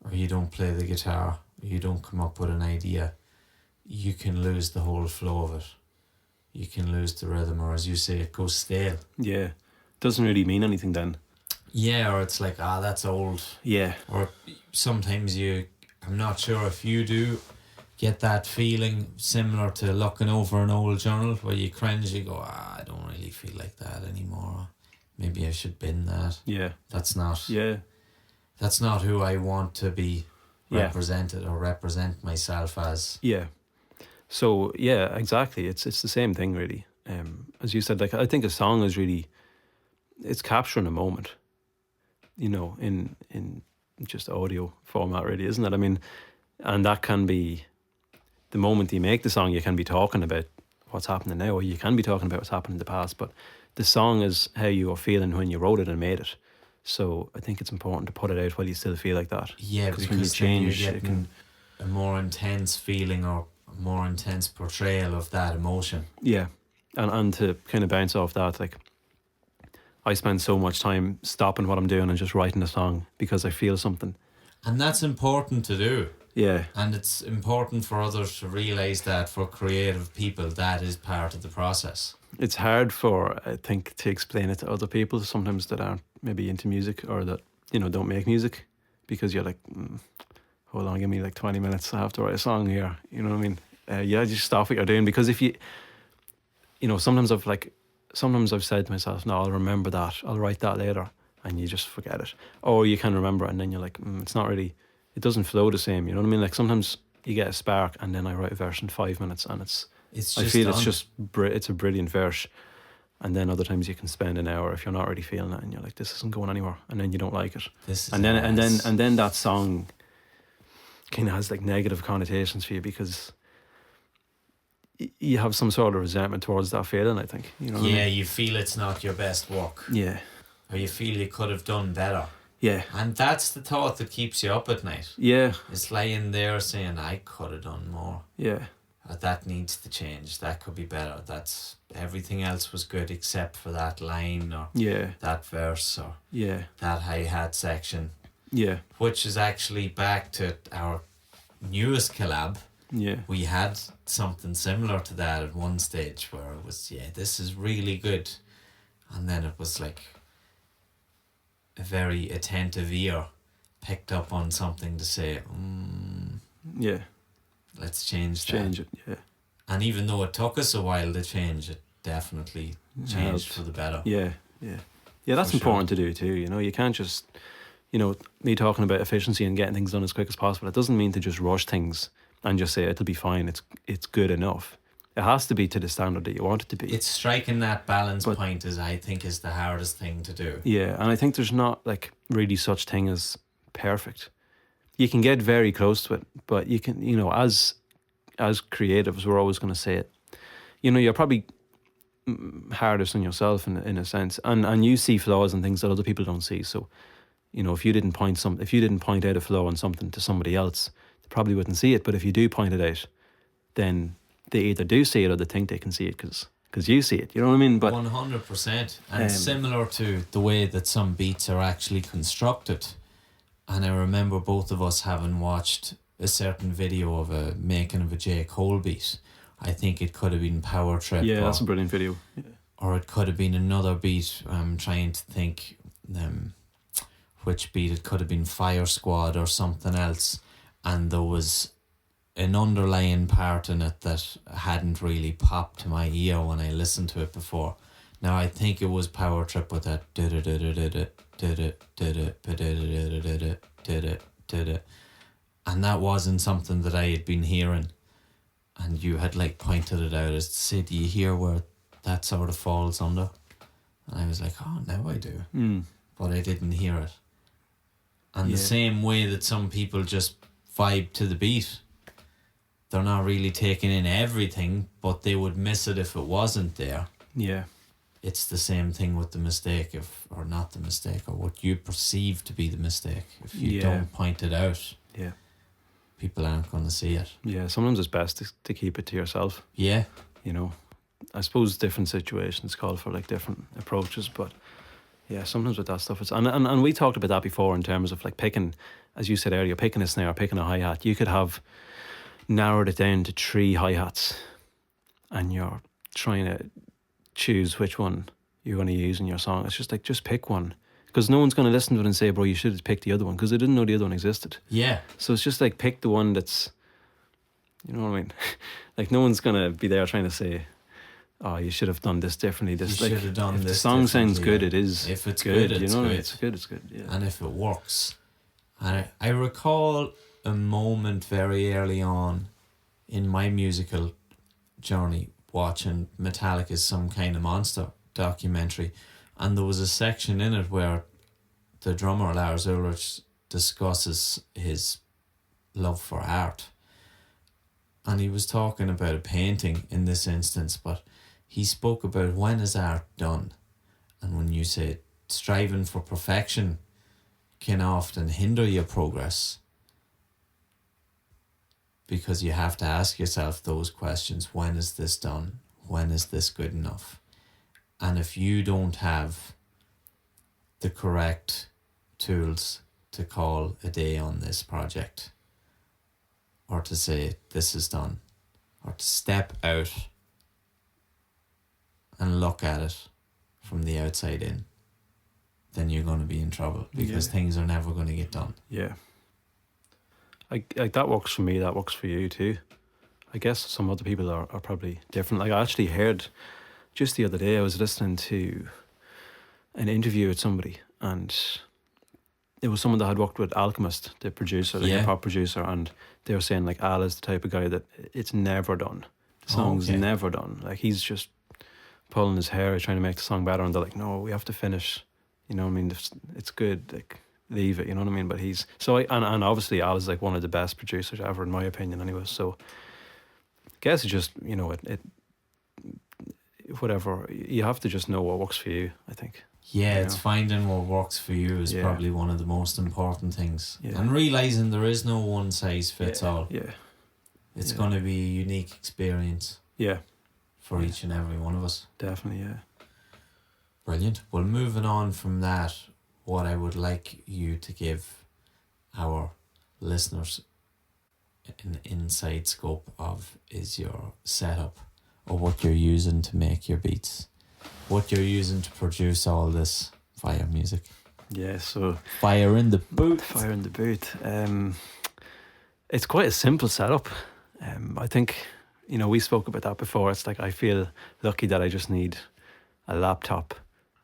or you don't play the guitar or you don't come up with an idea, you can lose the whole flow of it. You can lose the rhythm, or as you say, it goes stale. Yeah, doesn't really mean anything then. Yeah, or it's like, that's old. Yeah. Or sometimes I'm not sure if you do, get that feeling similar to looking over an old journal where you cringe, you go, I don't really feel like that anymore. Maybe I should bin that. Yeah. That's not Yeah. that's not who I want to be Yeah. represented or represent myself as. Yeah. So yeah, exactly. It's the same thing really. As you said, like I think a song is really, it's capturing a moment, you know, in just audio format really, isn't it? I mean, and that can be the moment you make the song, you can be talking about what's happening now, or you can be talking about what's happened in the past, but the song is how you were feeling when you wrote it and made it. So I think it's important to put it out while you still feel like that. Yeah, because because when you change, then you're it getting can. a more intense feeling or a more intense portrayal of that emotion. Yeah, and to kind of bounce off that, like I spend so much time stopping what I'm doing and just writing a song because I feel something. And that's important to do. Yeah, And it's important for others to realise that for creative people, that is part of the process. it's hard for, I think, to explain it to other people sometimes that aren't maybe into music or that, you know, don't make music, because you're like, hold on, give me like 20 minutes, I have to write a song here, you know what I mean? Yeah, just stop what you're doing, because if you know, sometimes I've said to myself, no, I'll remember that, I'll write that later, and you just forget it. Or you can remember it and then you're like, it's not really, it doesn't flow the same, you know what I mean? Like sometimes you get a spark and then I write a verse in 5 minutes and It's I just feel done. it's just it's a brilliant verse. And then other times you can spend an hour if you're not really feeling it and you're like, this isn't going anywhere, and then you don't like it. This is And then ass. and then that song kind of has like negative connotations for you because you have some sort of resentment towards that feeling, I think. You know what I Yeah, mean? you feel it's not your best work. Yeah. Or you feel you could have done better. Yeah. And that's the thought that keeps you up at night. Yeah. It's lying there saying, I could have done more. Yeah. That needs to change. That could be better. That's everything else was good except for that line or Yeah. that verse or Yeah. that hi-hat section. Yeah. Which is actually back to our newest collab. Yeah. We had something similar to that at one stage where it was, yeah, this is really good. And then it was like a very attentive ear picked up on something to say, Yeah. let's change that. Change it. Yeah. And even though it took us a while to change, it definitely changed helped. for the better. Yeah. Yeah. Yeah, that's For sure. important to do too. You know, you can't just, you know, me talking about efficiency and getting things done as quick as possible. It doesn't mean to just rush things and just say it'll be fine. It's good enough. It has to be to the standard that you want it to be. It's striking that balance But- point is, I think, is the hardest thing to do. Yeah, and I think there's not like really such thing as perfect. You can get very close to it, but you can, you know, as creatives, we're always going to say it. You know, you're probably hardest on yourself in a sense, and you see flaws and things that other people don't see. So, you know, if you didn't point out a flaw on something to somebody else, they probably wouldn't see it. But if you do point it out, then they either do see it or they think they can see it because you see it. You know what I mean? But 100%. And similar to the way that some beats are actually constructed. And I remember both of us having watched a certain video of a making of a J. Cole beat. I think it could have been Power Trip. yeah, or, that's a brilliant video. Yeah. or it could have been another beat. I'm trying to think which beat. It could have been Fire Squad or something else. And there was an underlying part in it that hadn't really popped to my ear when I listened to it before. Now I think it was Power Trip with that and that wasn't something that I had been hearing, and you had like pointed it out as to say, do you hear where that sort of falls under? And I was like, oh, now I do. But I didn't hear it. And the Yeah. same way that some people just vibe to the beat, they're not really taking in everything, but they would miss it if it wasn't there. Yeah. It's the same thing with the mistake, or not the mistake, or what you perceive to be the mistake. If you Yeah. don't point it out, Yeah. people aren't going to see it. Yeah. Sometimes it's best to keep it to yourself. Yeah, You know, I suppose different situations call for like different approaches, but yeah, sometimes with that stuff, it's and we talked about that before in terms of like picking, as you said earlier, picking a snare, picking a hi hat. You could have narrowed it down to 3 hi hats, and you're trying to choose which one you're going to use in your song. It's just like, just pick one, because no one's going to listen to it and say, bro, you should have picked the other one, because they didn't know the other one existed. yeah. So it's just like, pick the one that's You know what I mean? Like no one's gonna be there trying to say, "Oh, you should have done this differently." This You like should have done if this the song sounds differently, good, yeah. it is. If it's good, good, you it's know, good. it's good. It's good. Yeah. And if it works. And I recall a moment very early on in my musical journey watching Metallica's Some Kind of Monster documentary, and there was a section in it where the drummer Lars Ulrich discusses his love for art, and he was talking about a painting in this instance, but he spoke about when is art done, and when you say striving for perfection can often hinder your progress, because you have to ask yourself those questions. When is this done? When is this good enough? And if you don't have the correct tools to call a day on this project, or to say this is done, or to step out and look at it from the outside in, then you're going to be in trouble, because things are never going to get done. Yeah. Like that works for me, that works for you too. I guess some other people are probably different. Like I actually heard just the other day, I was listening to an interview with somebody, and it was someone that had worked with Alchemist, the producer, the hip hop producer, and they were saying like Al is the type of guy that it's never done. The song's never done. Like he's just pulling his hair trying to make the song better, and they're like, no, we have to finish. You know what I mean? It's good. Like leave it. You know what I mean? But he's and obviously Al is like one of the best producers ever in my opinion. Anyway, so I guess it's just it whatever, you have to just know what works for you. I think. Yeah, it's finding what works for you is probably one of the most important things, and realizing there is no one size fits all. Yeah, it's going to be a unique experience. Yeah, for each and every one of us. Definitely, yeah. Brilliant. Well, moving on from that, what I would like you to give our listeners an inside scope of is your setup, or what you're using to make your beats, what you're using to produce all this fire music. Yeah, so fire in the boot. Fire in the boot. It's quite a simple setup. I think, we spoke about that before. It's like I feel lucky that I just need a laptop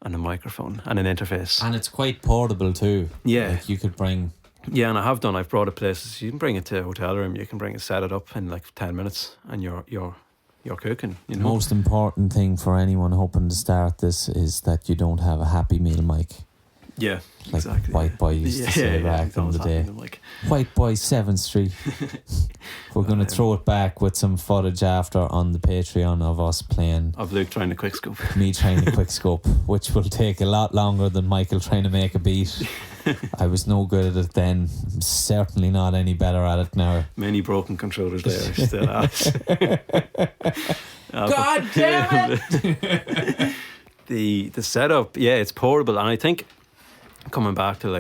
and a microphone and an interface. And it's quite portable too. Yeah. Like you could bring... Yeah, and I have done. I've brought it places. You can bring it to a hotel room. You can bring it, set it up in like 10 minutes, and you're cooking. The most important thing for anyone hoping to start this is that you don't have a Happy Meal mic. Yeah, like exactly. White Boy used to say back in the day. White Boy 7th Street. We're going to throw it back with some footage after on the Patreon of us playing. Of Luke trying to quickscope. Me trying to quickscope, which will take a lot longer than Michael trying to make a beat. I was no good at it then. I'm certainly not any better at it now. Many broken controllers there. Still has. God damn it! The setup, it's portable, and I think coming back to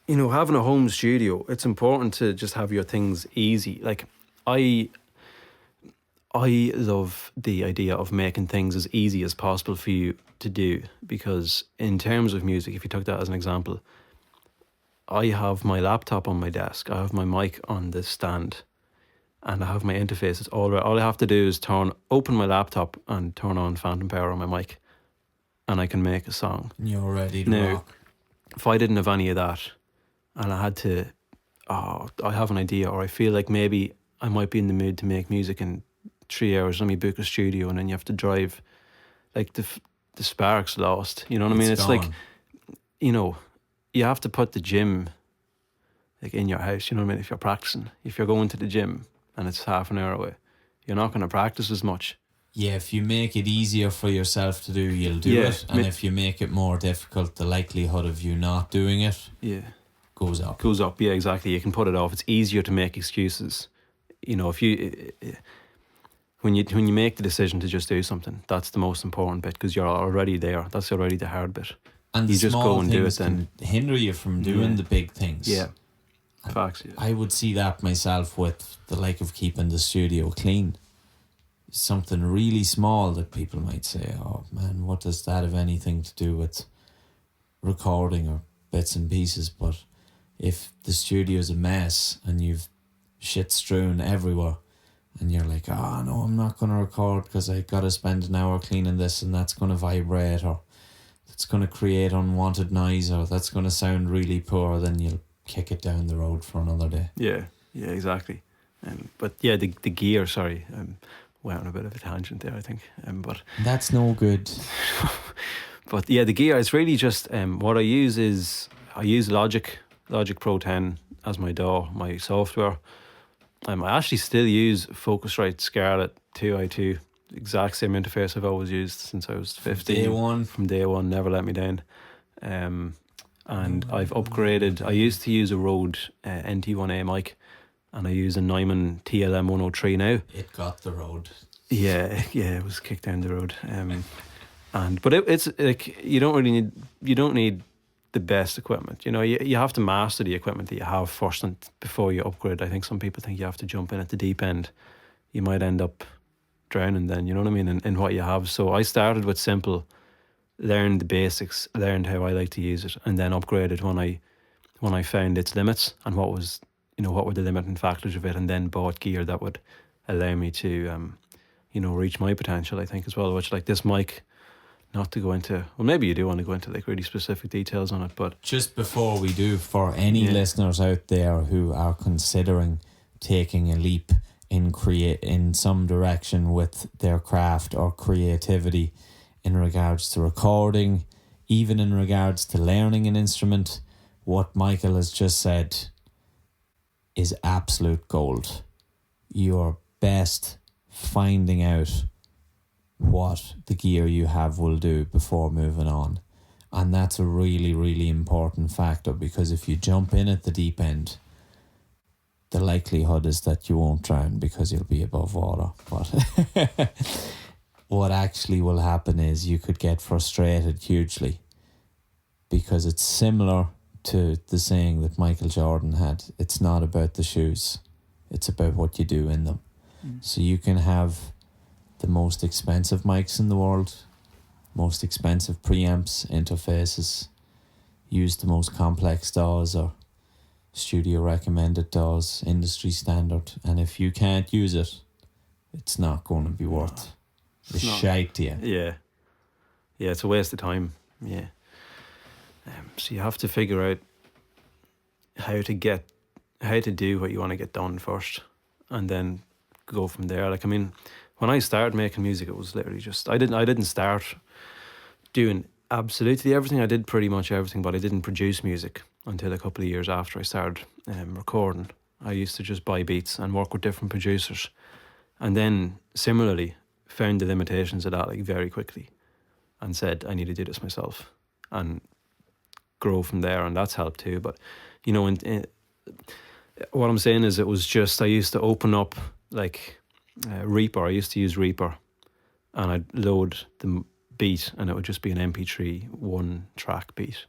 having a home studio, it's important to just have your things easy. Like I love the idea of making things as easy as possible for you to do, because in terms of music, if you took that as an example, I have my laptop on my desk, I have my mic on this stand, and I have my interfaces all right. All I have to do is open my laptop and turn on Phantom Power on my mic, and I can make a song. You're ready to rock. If I didn't have any of that, and I had to, I have an idea, or I feel like maybe I might be in the mood to make music in 3 hours, let me book a studio, and then you have to drive, like the spark's lost. You know what I mean? It's gone. like, you have to put the gym like in your house. You know what I mean? If you're practicing, if you're going to the gym and it's half an hour away, you're not going to practice as much. Yeah, if you make it easier for yourself to do, you'll do it. And if you make it more difficult, the likelihood of you not doing it goes up. Goes up, yeah, exactly. You can put it off. It's easier to make excuses. If you... When you make the decision to just do something, that's the most important bit, because you're already there. That's already the hard bit. And you the just small go and do it things then. Can hinder you from doing the big things. Yeah. Facts, yeah. I would see that myself with the like of keeping the studio clean. Something really small that people might say, oh man, what does that have anything to do with recording or bits and pieces? But if the studio's a mess and you've shit strewn everywhere. And you're like, oh no, I'm not going to record because I got to spend an hour cleaning this and that's going to vibrate, or it's going to create unwanted noise, or that's going to sound really poor. Then you'll kick it down the road for another day. Yeah, exactly. But yeah, the gear, sorry, went on a bit of a tangent there, I think. But that's no good. But yeah, the gear, it's really just, what I use is, I use Logic Pro 10 as my DAW, my software. I actually still use Focusrite Scarlett 2i2, exact same interface I've always used since I was 15. From day one, never let me down. And I've upgraded. I used to use a Rode NT1A mic, and I use a Neumann TLM 103 now. It got the road. Yeah, it was kicked down the road. But it's like you don't need the best equipment. You know, you have to master the equipment that you have first, and before you upgrade. I think some people think you have to jump in at the deep end. You might end up drowning then, you know what I mean, in what you have. So I started with simple, learned the basics, learned how I like to use it, and then upgraded when I found its limits and what were the limiting factors of it, and then bought gear that would allow me to reach my potential, I think, as well, which, like this mic, not to go into, well, maybe you do want to go into like really specific details on it, but just before we do, for any listeners out there who are considering taking a leap in some direction with their craft or creativity in regards to recording, even in regards to learning an instrument, what Michael has just said is absolute gold. You're best finding out what the gear you have will do before moving on. And that's a really, really important factor, because if you jump in at the deep end, the likelihood is that you won't drown because you'll be above water. But what actually will happen is you could get frustrated hugely, because it's similar to the saying that Michael Jordan had. It's not about the shoes, it's about what you do in them. So you can have the most expensive mics in the world, most expensive preamps, interfaces, use the most complex DAWs or studio recommended DAWs, industry standard, and if you can't use it, it's not going to be worth the shite to you. Yeah, it's a waste of time. Yeah. So you have to figure out how to do what you want to get done first, and then go from there. Like, I mean, when I started making music, it was literally just, I didn't start doing absolutely everything. I did pretty much everything, but I didn't produce music until a couple of years after I started recording. I used to just buy beats and work with different producers, and then similarly found the limitations of that like very quickly, and said I need to do this myself and grow from there, and that's helped too. But you know, what I'm saying is, it was just, I used to open up like Reaper. I used to use Reaper, and I'd load the beat, and it would just be an MP3 one track beat,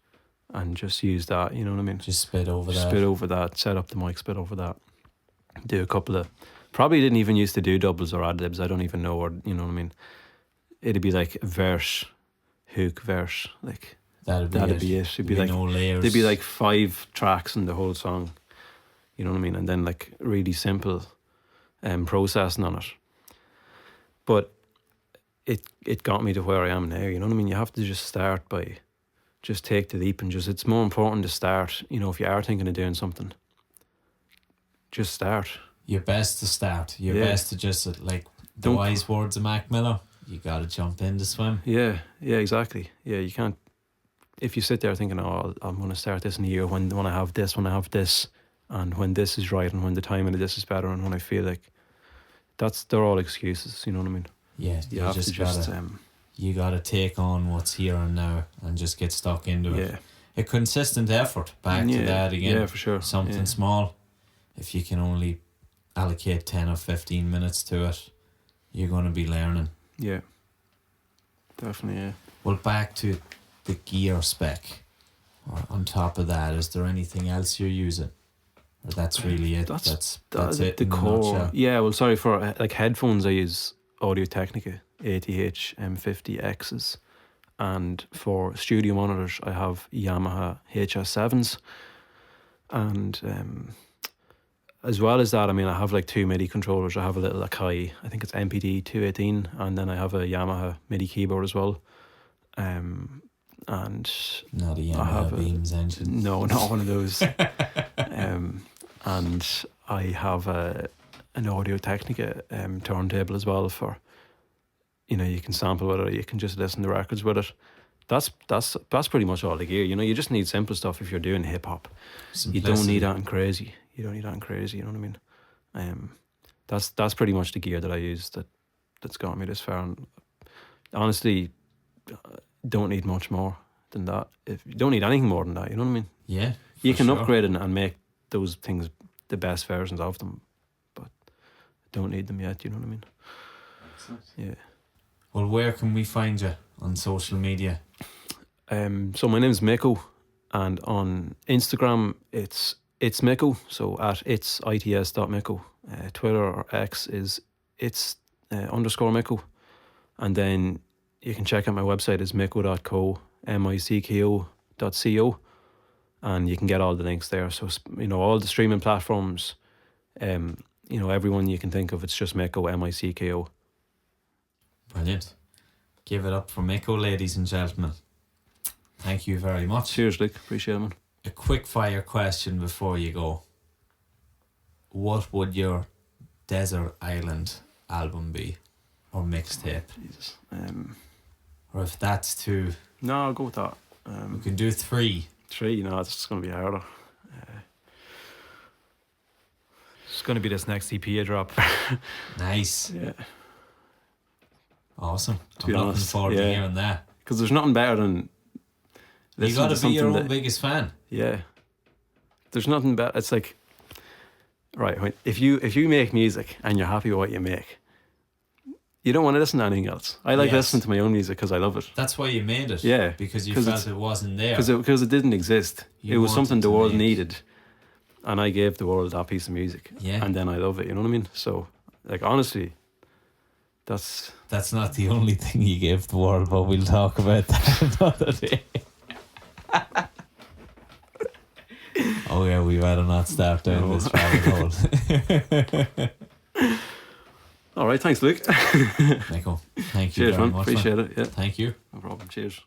and just use that, you know what I mean? Just spit over that, set up the mic, spit over that, do a couple of, probably didn't even used to do doubles or ad-libs, I don't even know, or you know what I mean? It'd be like a verse, hook, verse, like that'd be it. It'd be like, no layers. There'd be like 5 tracks in the whole song, you know what I mean? And then like really simple processing on it. But it got me to where I am now, you know what I mean? You have to just start by, just take the leap, and just, it's more important to start, you know, if you are thinking of doing something, just start. You're best to start. You're best to just, like the wise words of Mac Miller, you got to jump in to swim. Yeah, exactly. Yeah, you can't, if you sit there thinking, oh, I'm going to start this in a year when I have this, and when this is right, and when the timing of this is better, and when I feel like, they're all excuses, you know what I mean? Yeah, you have to just you got to take on what's here and now and just get stuck into it. A consistent effort, back to that again. Yeah, for sure. Something small. If you can only allocate 10 or 15 minutes to it, you're going to be learning. Yeah, definitely. Yeah. Well, back to the gear spec. Or on top of that, is there anything else you're using? Or that's really it? That's it. The core. Yeah. Well, sorry, for like headphones, I use Audio-Technica ATH M50Xs, and for studio monitors, I have Yamaha HS7s, and as well as that, I mean, I have like 2 MIDI controllers. I have a little Akai, I think it's MPD 218, and then I have a Yamaha MIDI keyboard as well. And Not a I have Yamaha Beams engine. no, not one of those. And I have an Audio Technica turntable as well for, you know, you can sample with it, or you can just listen to records with it. That's pretty much all the gear. You know, you just need simple stuff if you're doing hip hop. You don't need anything crazy. You don't need anything crazy. You know what I mean? That's pretty much the gear that I use that's got me this far. And honestly, don't need much more than that. If you don't need anything more than that, you know what I mean? Yeah, You can sure. upgrade it and make those things the best versions of them, but don't need them yet. You know what I mean? Excellent. Yeah. Well, where can we find you on social media? So my name's Micko, and on Instagram it's Micko. So at its.Micko. Twitter or X is _Micko, and then you can check out my website is micko.co, micko.co, and you can get all the links there. So, you know, all the streaming platforms, you know, everyone you can think of, it's just Micko, Micko. Brilliant. Give it up for Micko, ladies and gentlemen. Thank you very much. Cheers, Luke. Appreciate it, man. A quick fire question before you go. What would your Desert Island album be? Or mixtape? Jesus. Or if that's two, No, I'll go with that. we can do 3. 3, no, it's going to be harder. It's going to be this next EP I drop. Nice. Yeah. Awesome. To I'm be looking honest, forward to yeah. hearing that. Because there's nothing better than You listening got to to be something your own that, biggest fan. yeah. There's nothing better. It's like, right, if you make music and you're happy with what you make, you don't want to listen to anything else. I like Yes. listening to my own music because I love it. That's why you made it. Yeah, Because you 'cause felt it's- it wasn't there. Because it didn't exist. You It was wanted something the to world make- needed, and I gave the world that piece of music. Yeah. And then I love it. You know what I mean? So, like, honestly, that's That's not the only thing you gave the world, but we'll talk about that another day. Oh yeah, we better not start down No. this rabbit hole. all right. Thanks, Luke. Micko, thank you Cheers, very man. much. Appreciate it. Yeah, Thank you. no problem. Cheers.